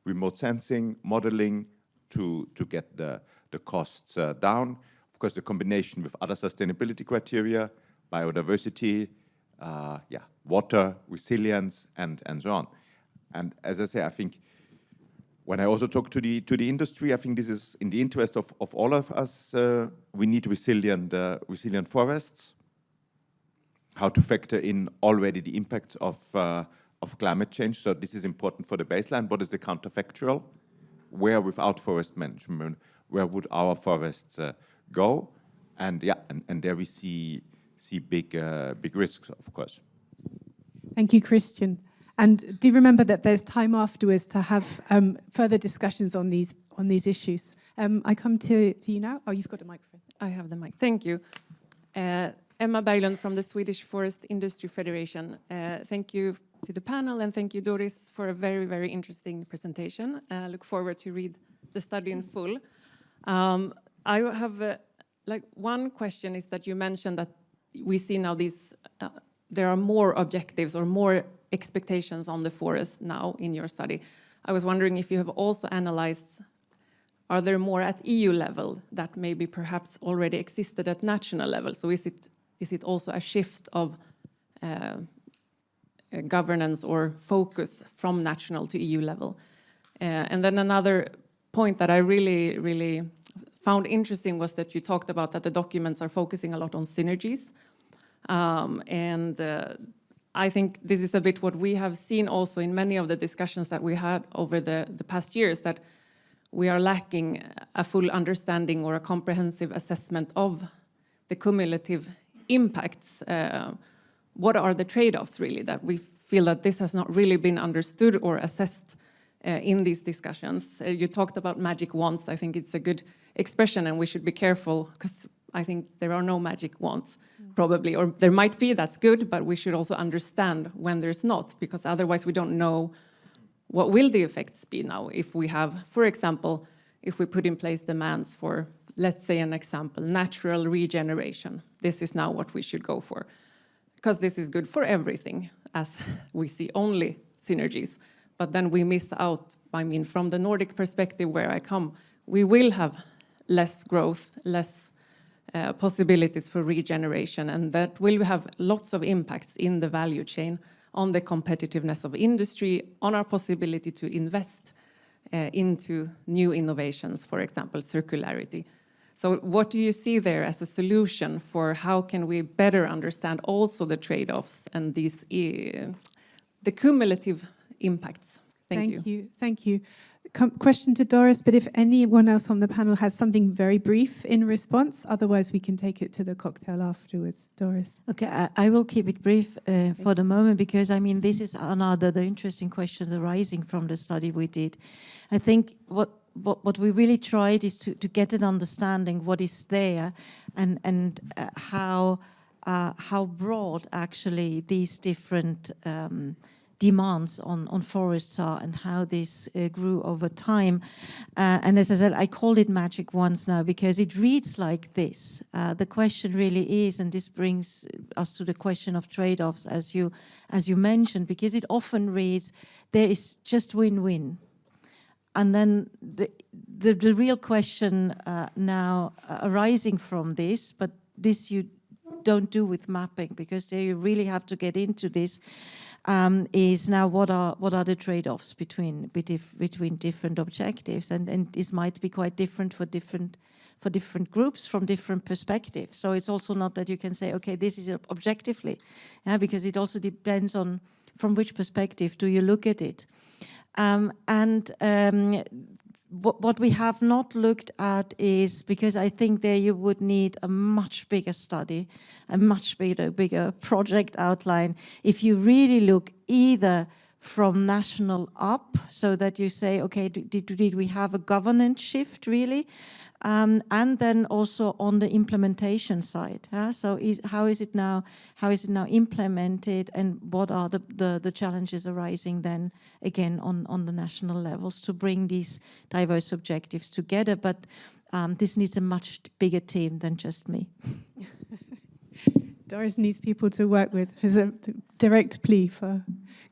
remote sensing, modeling to get the costs down. Of course, the combination with other sustainability criteria, biodiversity, water, resilience, and so on. And as I say, I think when I also talk to the industry, I think this is in the interest of all of us. We need resilient forests. How to factor in already the impacts of climate change. So this is important for the baseline. What is the counterfactual? Where without forest management, where would our forests go? And there we see big risks, of course. Thank you, Christian. And do remember that there's time afterwards to have further discussions on these issues. I come to you now. Oh, you've got a microphone. I have the mic. Thank you. Emma Berglund from the Swedish Forest Industry Federation. Thank you to the panel, and thank you, Doris, for a very, very interesting presentation. I look forward to read the study in full. I have one question is that you mentioned that we see now there are more objectives or more expectations on the forest now in your study. I was wondering if you have also analyzed are there more at EU level that maybe perhaps already existed at national level? So is it also a shift of governance or focus from national to EU level? And then another point that I really found interesting was that you talked about that the documents are focusing a lot on synergies. I think this is a bit what we have seen also in many of the discussions that we had over the past years, that we are lacking a full understanding or a comprehensive assessment of the cumulative impacts. What are the trade-offs really, that we feel that this has not really been understood or assessed in these discussions. You talked about magic wands. I think it's a good expression, and we should be careful, because I think there are no magic wands, probably, or there might be, that's good, but we should also understand when there's not, because otherwise we don't know what will the effects be now if we have, for example, if we put in place demands for, let's say an example, natural regeneration. This is now what we should go for, because this is good for everything, as we see only synergies. But then we miss out, I mean, from the Nordic perspective where I come, we will have less growth, less possibilities for regeneration, and that will have lots of impacts in the value chain, on the competitiveness of industry, on our possibility to invest into new innovations, for example, circularity. So what do you see there as a solution for how can we better understand also the trade-offs and these the cumulative impacts? Thank you. Thank you. Question to Doris, but if anyone else on the panel has something very brief in response, otherwise we can take it to the cocktail afterwards. Doris. Okay, I will keep it brief for the moment, because I mean this is another the interesting questions arising from the study we did. I think what we really tried is to get an understanding what is there and how broad actually these different demands on forests are, and how this grew over time. And as I said, I called it magic wands now because it reads like this. The question really is, and this brings us to the question of trade-offs, as you mentioned, because it often reads, there is just win-win. And then the real question now arising from this, but this you don't do with mapping, because there you really have to get into this, is now what are the trade-offs between different objectives, and this might be quite different for different groups from different perspectives. So it's also not that you can say, okay, this is objectively, because it also depends on from which perspective do you look at it. What we have not looked at is, because I think there you would need a much bigger study, a much bigger project outline, if you really look either from national up, so that you say, okay, did we have a governance shift really? And then also on the implementation side. So how is it now implemented, and what are the challenges arising then again on the national levels to bring these diverse objectives together? But this needs a much bigger team than just me. Doris needs people to work with. Is a direct plea for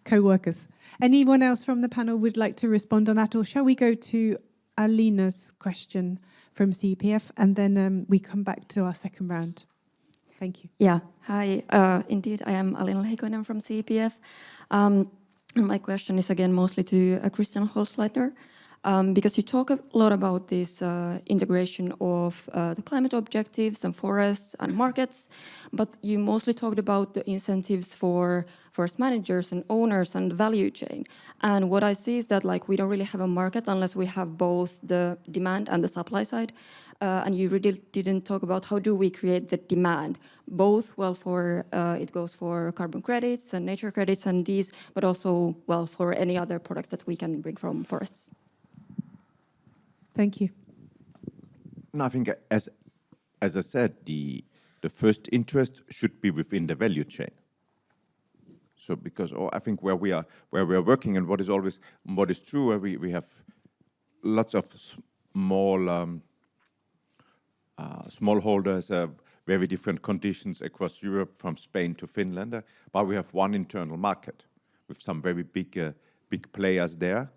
co-workers. Anyone else from the panel would like to respond on that, or shall we go to Alina's question from CEPF, and then we come back to our second round. Thank you. Yeah, hi. Indeed, I am Alina Heikonen from CEPF. My question is again mostly to Christian Holzleitner, because you talk a lot about this integration of the climate objectives and forests and markets, but you mostly talked about the incentives for forest managers and owners and the value chain. And what I see is that we don't really have a market unless we have both the demand and the supply side. And you really didn't talk about how do we create the demand, both, it goes for carbon credits and nature credits and these, but also, for any other products that we can bring from forests. Thank you. No, I think as I said, the first interest should be within the value chain. So because I think where we are working, and what is true, we have lots of smallholders, very different conditions across Europe, from Spain to Finland, but we have one internal market with some very big players there.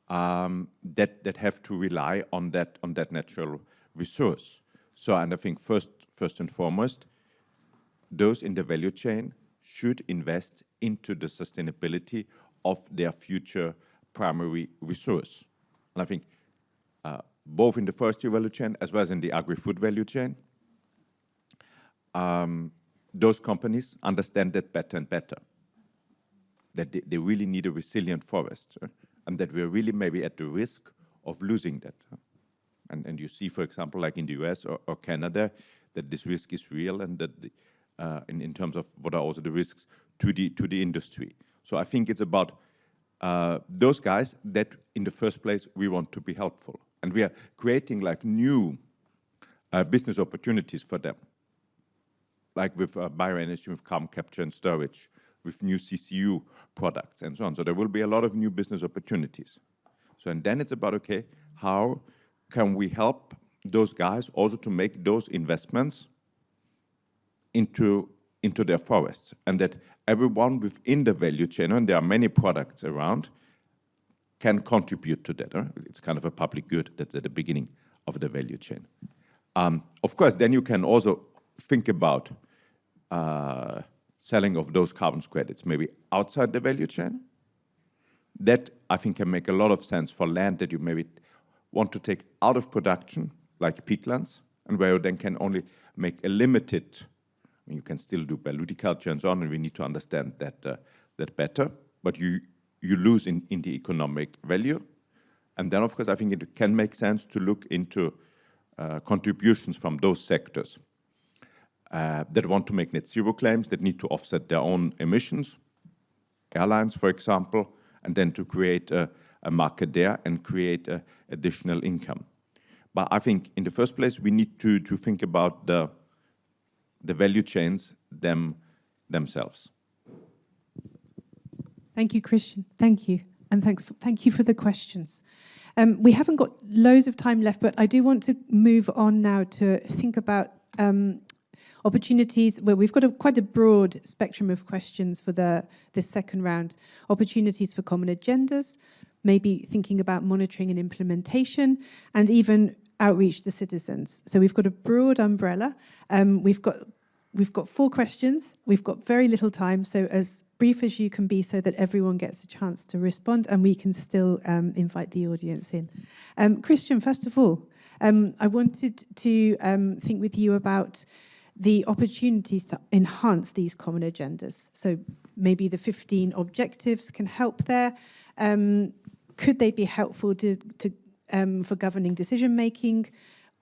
that have to rely on that natural resource. So, and I think first and foremost, those in the value chain should invest into the sustainability of their future primary resource. And I think both in the forestry value chain as well as in the agri-food value chain, those companies understand that better and better, that they really need a resilient forest, and that we're really maybe at the risk of losing that. And you see, for example, like in the US or Canada, that this risk is real, and that in terms of what are also the risks to the industry. So I think it's about those guys that in the first place we want to be helpful. And we are creating like new business opportunities for them, like with bioenergy, with carbon capture and storage, with new CCU products and so on. So there will be a lot of new business opportunities. So, and then it's about, okay, how can we help those guys also to make those investments into their forests, and that everyone within the value chain, and there are many products around, can contribute to that. It's kind of a public good that's at the beginning of the value chain. Of course, then you can also think about selling of those carbon credits maybe outside the value chain. That, I think, can make a lot of sense for land that you maybe want to take out of production, like peatlands, and where you then can only make a limited, I mean, you can still do bioludiculture and so on, and we need to understand that better, but you lose in the economic value. And then, of course, I think it can make sense to look into contributions from those sectors that want to make net zero claims, that need to offset their own emissions, airlines, for example, and then to create a market there and create additional income. But I think in the first place, we need to think about the value chains themselves. Thank you, Christian. Thank you. And thank you for the questions. We haven't got loads of time left, but I do want to move on now to think about opportunities where we've got quite a broad spectrum of questions for this second round. Opportunities for common agendas, maybe thinking about monitoring and implementation, and even outreach to citizens. So we've got a broad umbrella. We've got 4 questions. We've got very little time, so as brief as you can be so that everyone gets a chance to respond and we can still invite the audience in. Christian, first of all, I wanted to think with you about the opportunities to enhance these common agendas. So maybe the 15 objectives can help there. Could they be helpful for governing decision-making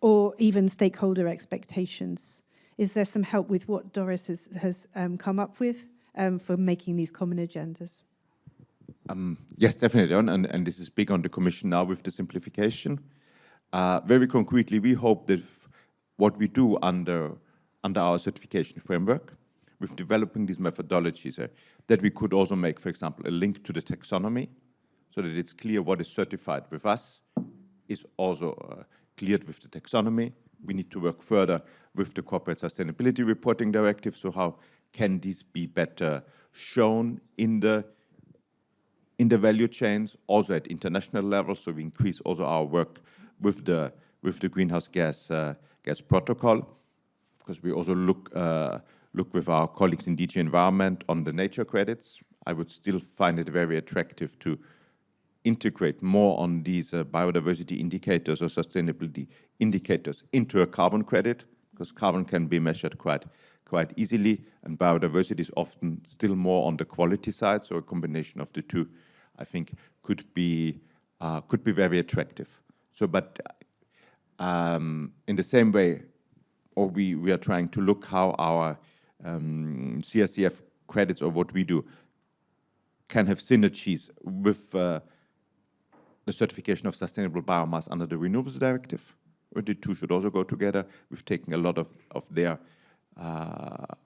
or even stakeholder expectations? Is there some help with what Doris has come up with for making these common agendas? Yes, definitely. And this is big on the Commission now with the simplification. Very concretely, we hope that what we do under our certification framework, with developing these methodologies, that we could also make, for example, a link to the taxonomy, so that it's clear what is certified with us is also cleared with the taxonomy. We need to work further with the Corporate Sustainability Reporting Directive, so how can these be better shown in the value chains, also at international level, so we increase also our work with the greenhouse gas protocol. Of course, we also look with our colleagues in DG Environment on the nature credits. I would still find it very attractive to integrate more on these biodiversity indicators or sustainability indicators into a carbon credit, because carbon can be measured quite easily, and biodiversity is often still more on the quality side. So a combination of the two, I think, could be very attractive. So, but in the same way, or we are trying to look how our CSCF credits or what we do can have synergies with the certification of sustainable biomass under the Renewables Directive. The two should also go together. We've taken a lot of their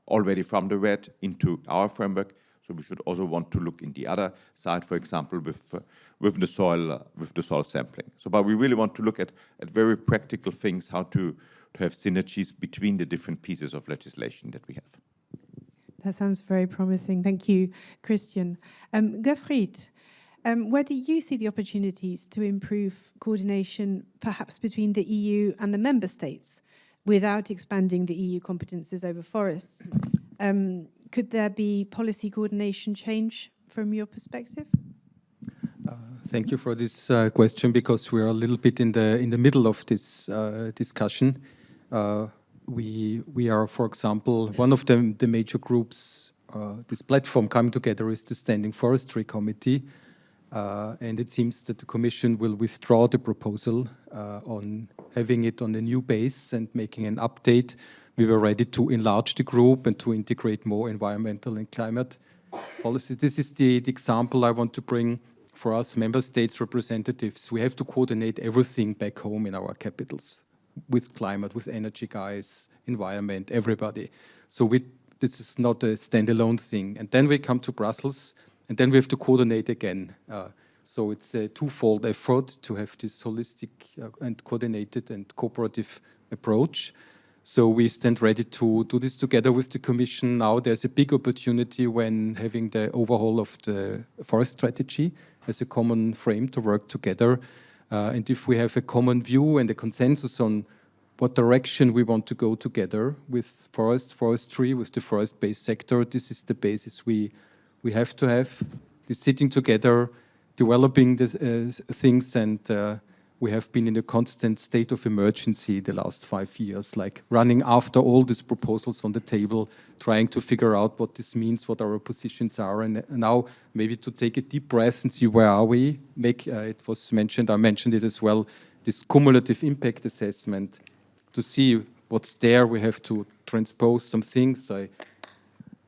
already from the RED into our framework. So we should also want to look in the other side, for example, with the soil sampling. So, but we really want to look at very practical things, how to have synergies between the different pieces of legislation that we have. That sounds very promising. Thank you, Christian. Gerfried, where do you see the opportunities to improve coordination, perhaps between the EU and the member states, without expanding the EU competences over forests? Could there be policy coordination change from your perspective? Thank you for this question, because we're a little bit in the middle of this discussion. We are, for example, one of the major groups. This platform coming together is the Standing Forestry Committee, and it seems that the Commission will withdraw the proposal on having it on a new base and making an update. We were ready to enlarge the group and to integrate more environmental and climate policy. This is the example I want to bring for us member states representatives. We have to coordinate everything back home in our capitals, with climate, with energy guys, environment, everybody. So this is not a standalone thing. And then we come to Brussels, and then we have to coordinate again. So it's a twofold effort to have this holistic and coordinated and cooperative approach. So we stand ready to do this together with the Commission. Now there's a big opportunity when having the overhaul of the forest strategy as a common frame to work together. And if we have a common view and a consensus on what direction we want to go together with forestry, with the forest-based sector, this is the basis we have to have. This sitting together, developing things, and we have been in a constant state of emergency the last 5 years, like running after all these proposals on the table, trying to figure out what this means, what our positions are, and now maybe to take a deep breath and see where are we. It was mentioned, I mentioned it as well, this cumulative impact assessment, to see what's there. We have to transpose some things. I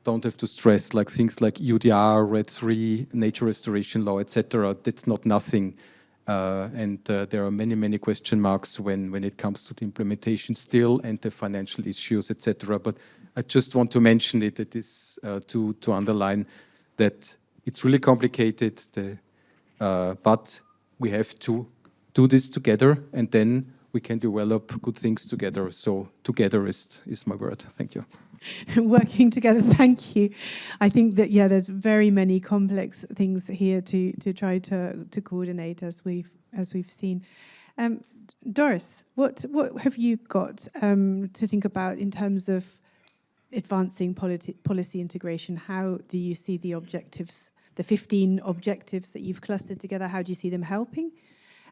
don't have to stress like things like UDR, RED 3, nature restoration law, etc. That's not nothing. And there are many, many question marks when it comes to the implementation still, and the financial issues, etc. But I just want to mention it, to underline that it's really complicated, but we have to do this together, and then we can develop good things together. So together is my word. Thank you. Working together, thank you. I think that, yeah, there's very many complex things here to try to coordinate, as we've seen. Doris, what have you got to think about in terms of advancing policy integration? How do you see the objectives, the 15 objectives that you've clustered together, how do you see them helping?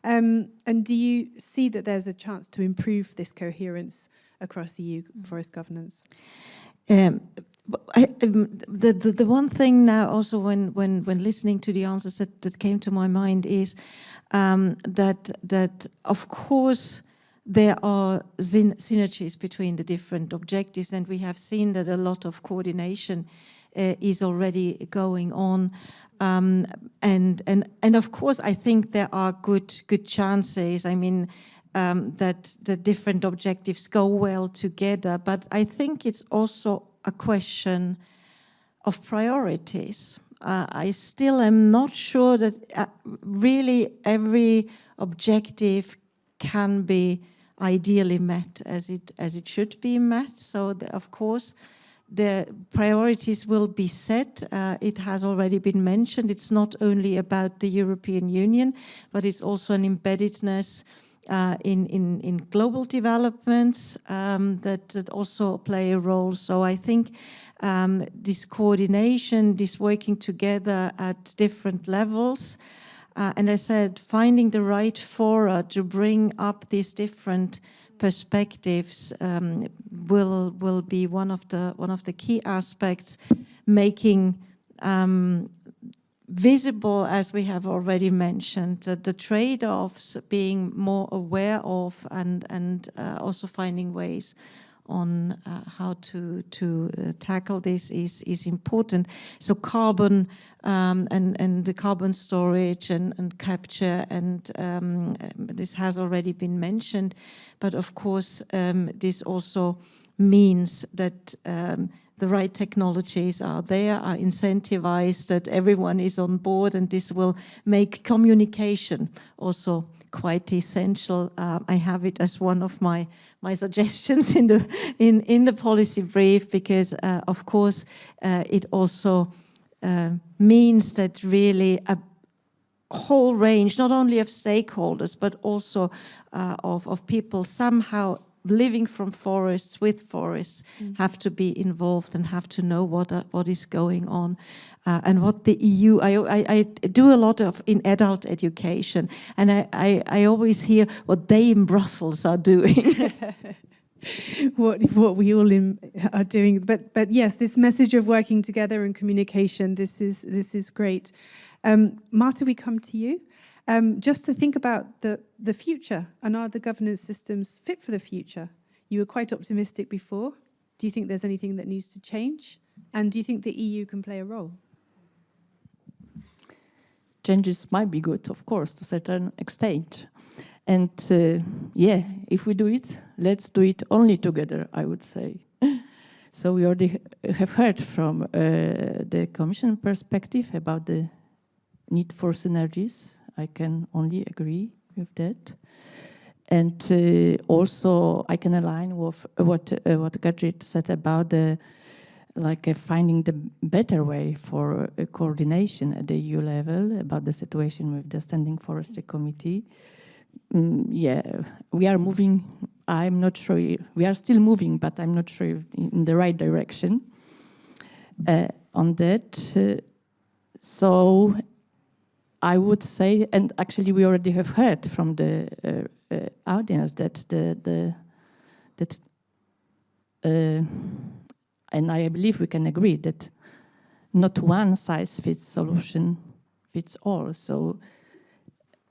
And do you see that there's a chance to improve this coherence across EU forest governance? The one thing now also when listening to the answers that came to my mind is that of course there are synergies between the different objectives, and we have seen that a lot of coordination is already going on. And of course, I think there are good chances. I mean, that the different objectives go well together, but I think it's also a question of priorities. I still am not sure that really every objective can be ideally met as it should be met. So of course, the priorities will be set. It has already been mentioned. It's not only about the European Union, but it's also an embeddedness in global developments that also play a role. So I think this coordination, this working together at different levels, and I said finding the right fora to bring up these different perspectives will be one of the key aspects, making visible, as we have already mentioned, the trade-offs, being more aware of, and also finding ways on how to tackle this is important. So carbon and the carbon storage and capture, and this has already been mentioned, but of course this also means that the right technologies are there, are incentivized, that everyone is on board, and this will make communication also quite essential. I have it as one of my suggestions in the policy brief, because of course it also means that really whole range, not only of stakeholders, but also of people somehow living from forests, with forests, have to be involved and have to know what is going on. And what the EU, I do a lot of in adult education, and I always hear what they in Brussels are doing. what we all are doing, but yes, this message of working together and communication, this is great. Marta, we come to you. Just to think about the future, and are the governance systems fit for the future? You were quite optimistic before. Do you think there's anything that needs to change? And do you think the EU can play a role? Changes might be good, of course, to a certain extent. And yeah, if we do it, let's do it only together, I would say. So we already have heard from the Commission perspective about the need for synergies. I can only agree with that. And also I can align with what Gerfried said about finding the better way for coordination at the EU level about the situation with the Standing Forestry Committee. Yeah, we are moving. I'm not sure. We are still moving, but I'm not sure in the right direction on that. So I would say, and actually we already have heard from the audience that and I believe we can agree that not one size fits solution fits all. So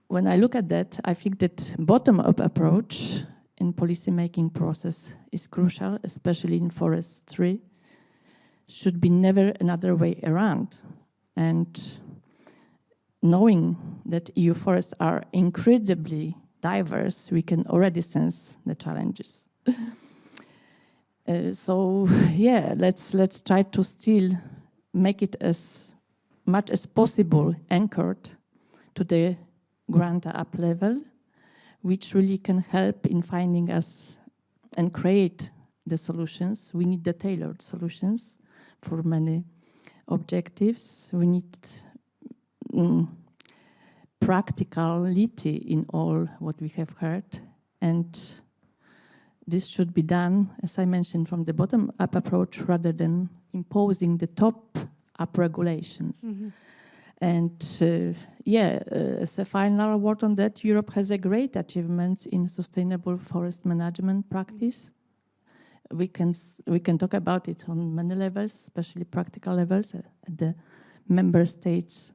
when I look at that, I think that bottom-up approach in policy-making process is crucial, especially in forestry. Should be never another way around. And knowing that EU forests are incredibly diverse, we can already sense the challenges. So yeah, let's try to still make it as much as possible anchored to the ground up level, which really can help in finding us and create the solutions. We need the tailored solutions for many objectives. We need practicality in all what we have heard, and this should be done, as I mentioned, from the bottom-up approach rather than imposing the top-up regulations. Mm-hmm. And yeah, as a final word on that, Europe has a great achievement in sustainable forest management practice. We can talk about it on many levels, especially practical levels at the member states'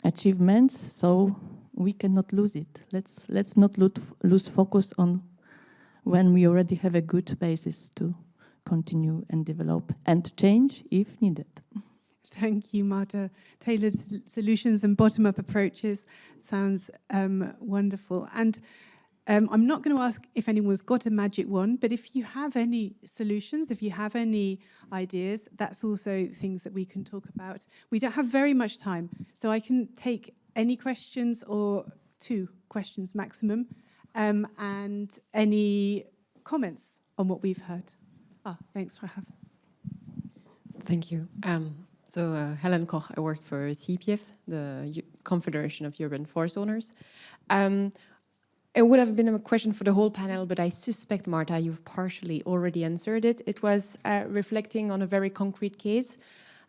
achievements. So we cannot lose it. Let's not lose focus on when we already have a good basis to continue and develop and change if needed. Thank you, Marta. Tailored solutions and bottom-up approaches sounds wonderful. And I'm not going to ask if anyone's got a magic wand, but if you have any solutions, if you have any ideas, that's also things that we can talk about. We don't have very much time, so I can take any questions or 2 questions maximum, and any comments on what we've heard. Thanks, Rahaf. Thank you. So Helen Koch, I work for CPF, the Confederation of Urban Forest Owners. It would have been a question for the whole panel, but I suspect, Marta, you've partially already answered it. It was reflecting on a very concrete case.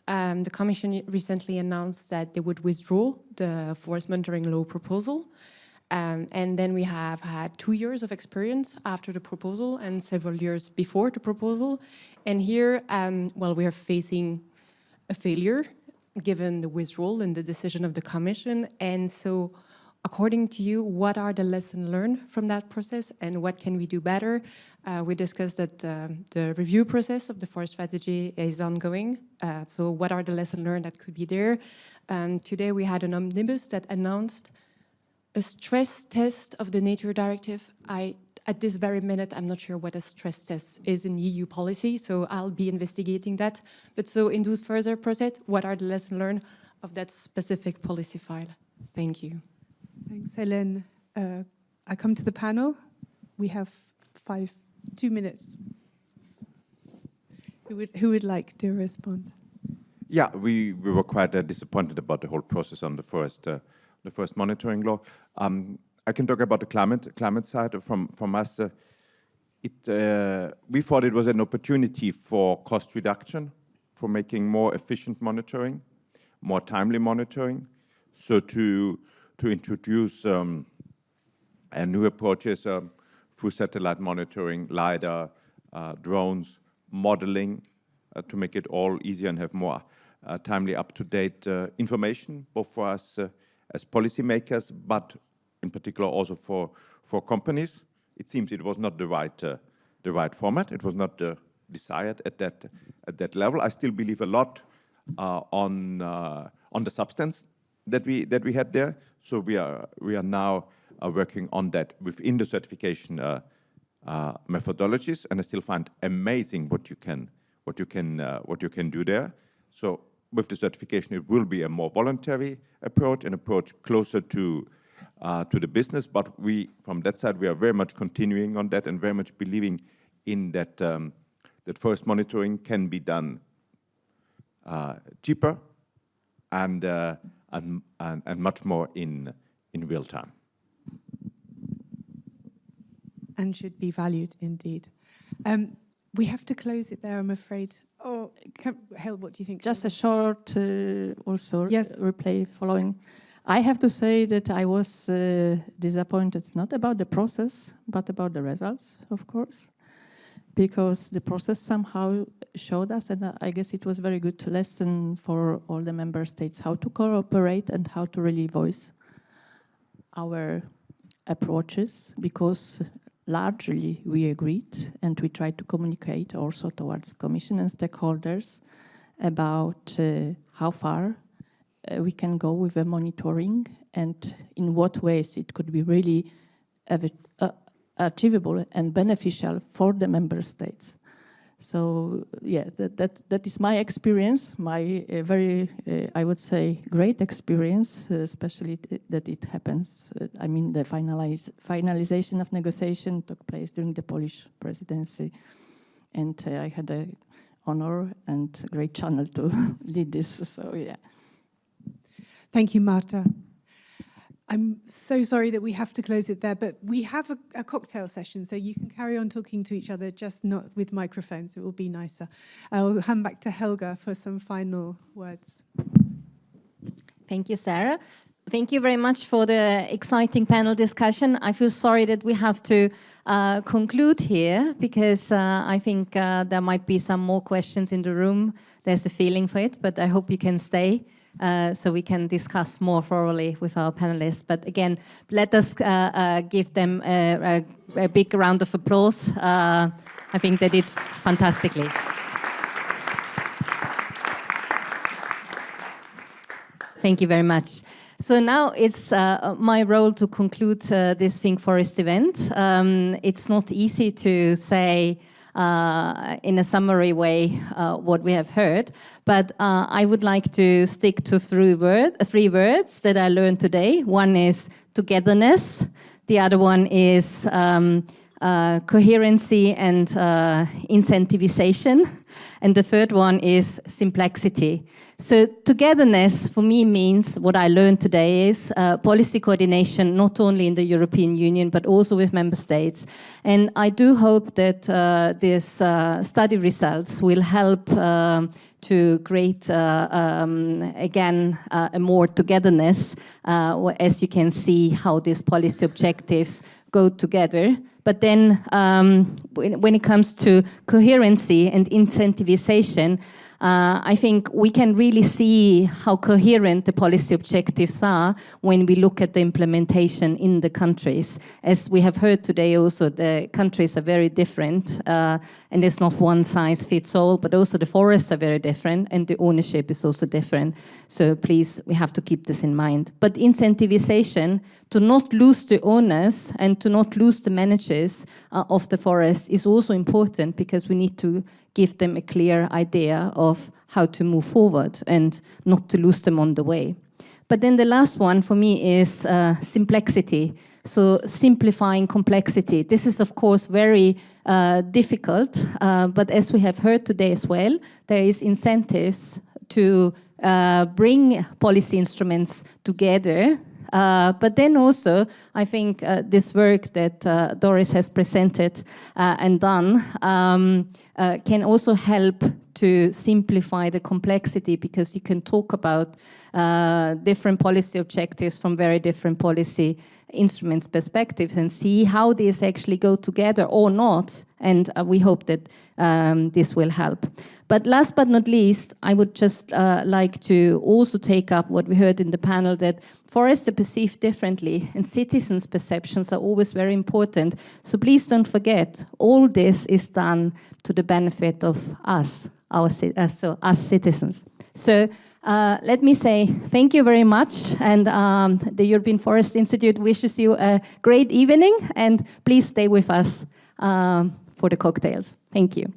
The Commission recently announced that they would withdraw the forest monitoring law proposal. And then we have had 2 years of experience after the proposal and several years before the proposal. And here, well, we are facing a failure given the withdrawal and the decision of the Commission. And so, according to you, what are the lessons learned from that process and what can we do better? We discussed that the review process of the forest strategy is ongoing. So what are the lessons learned that could be there? Today we had an omnibus that announced a stress test of the Nature Directive. At this very minute, I'm not sure what a stress test is in EU policy, so I'll be investigating that. But so in those further process, what are the lessons learned of that specific policy file? Thank you. Thanks, Helen. I come to the panel. We have 2 minutes. Who would like to respond? Yeah, we were quite disappointed about the whole process on the first monitoring law. I can talk about the climate side from us. We thought it was an opportunity for cost reduction, for making more efficient monitoring, more timely monitoring. So to introduce new approaches through satellite monitoring, LiDAR, drones, modeling, to make it all easier and have more timely, up-to-date information, both for us as policymakers, but in particular also for companies. It seems it was not the right format. It was not desired at that level. I still believe a lot on the substance that we had there. So we are now working on that within the certification methodologies, and I still find amazing what you can do there. So with the certification, it will be a more voluntary approach, an approach closer to the business. But we, from that side, we are very much continuing on that and very much believing in that that forest monitoring can be done cheaper and much more in real time. And should be valued indeed. We have to close it there, I'm afraid. Oh, Hel, what do you think? Just a short also yes. replay following. I have to say that I was disappointed, not about the process, but about the results, of course, because the process somehow showed us, and I guess it was very good lesson for all the member states, how to cooperate and how to really voice our approaches, because largely we agreed and we tried to communicate also towards Commission and stakeholders about how far we can go with the monitoring and in what ways it could be really achievable and beneficial for the member states. So yeah, that is my experience, my very, I would say, great experience, especially that it happens. I mean, the finalization of negotiation took place during the Polish presidency, and I had the honor and great channel to lead this. So yeah. Thank you, Marta. I'm so sorry that we have to close it there, but we have a cocktail session, so you can carry on talking to each other, just not with microphones. It will be nicer. I'll hand back to Helga for some final words. Thank you, Sarah. Thank you very much for the exciting panel discussion. I feel sorry that we have to conclude here, because I think there might be some more questions in the room. There's a feeling for it, but I hope you can stay. So we can discuss more thoroughly with our panelists. But again, let us give them a big round of applause. I think they did fantastically. Thank you very much. So now it's my role to conclude this ThinkForest event. It's not easy to say in a summary way what we have heard, but I would like to stick to three words that I learned today. One is togetherness, the other one is coherency and incentivization, and the third one is simplexity. So togetherness for me means, what I learned today is policy coordination, not only in the European Union, but also with member states. And I do hope that this study results will help to create, again, a more togetherness, as you can see how these policy objectives go together. But then when it comes to coherency and incentivization, I think we can really see how coherent the policy objectives are when we look at the implementation in the countries. As we have heard today also, the countries are very different, and there's not one size fits all, but also the forests are very different, and the ownership is also different. So please, we have to keep this in mind. But incentivization, to not lose the owners and to not lose the managers of the forest, is also important, because we need to give them a clear idea of how to move forward and not to lose them on the way. But then the last one for me is simplexity. So simplifying complexity. This is, of course, very difficult, but as we have heard today as well, there is incentives to bring policy instruments together. But then also, I think this work that Doris has presented and done can also help to simplify the complexity, because you can talk about different policy objectives from very different policy instruments perspectives and see how these actually go together or not. And we hope that this will help. But last but not least, I would just like to also take up what we heard in the panel, that forests are perceived differently and citizens' perceptions are always very important. So please don't forget, all this is done to the benefit of us, us citizens. So let me say thank you very much, and the European Forest Institute wishes you a great evening, and please stay with us for the cocktails. Thank you.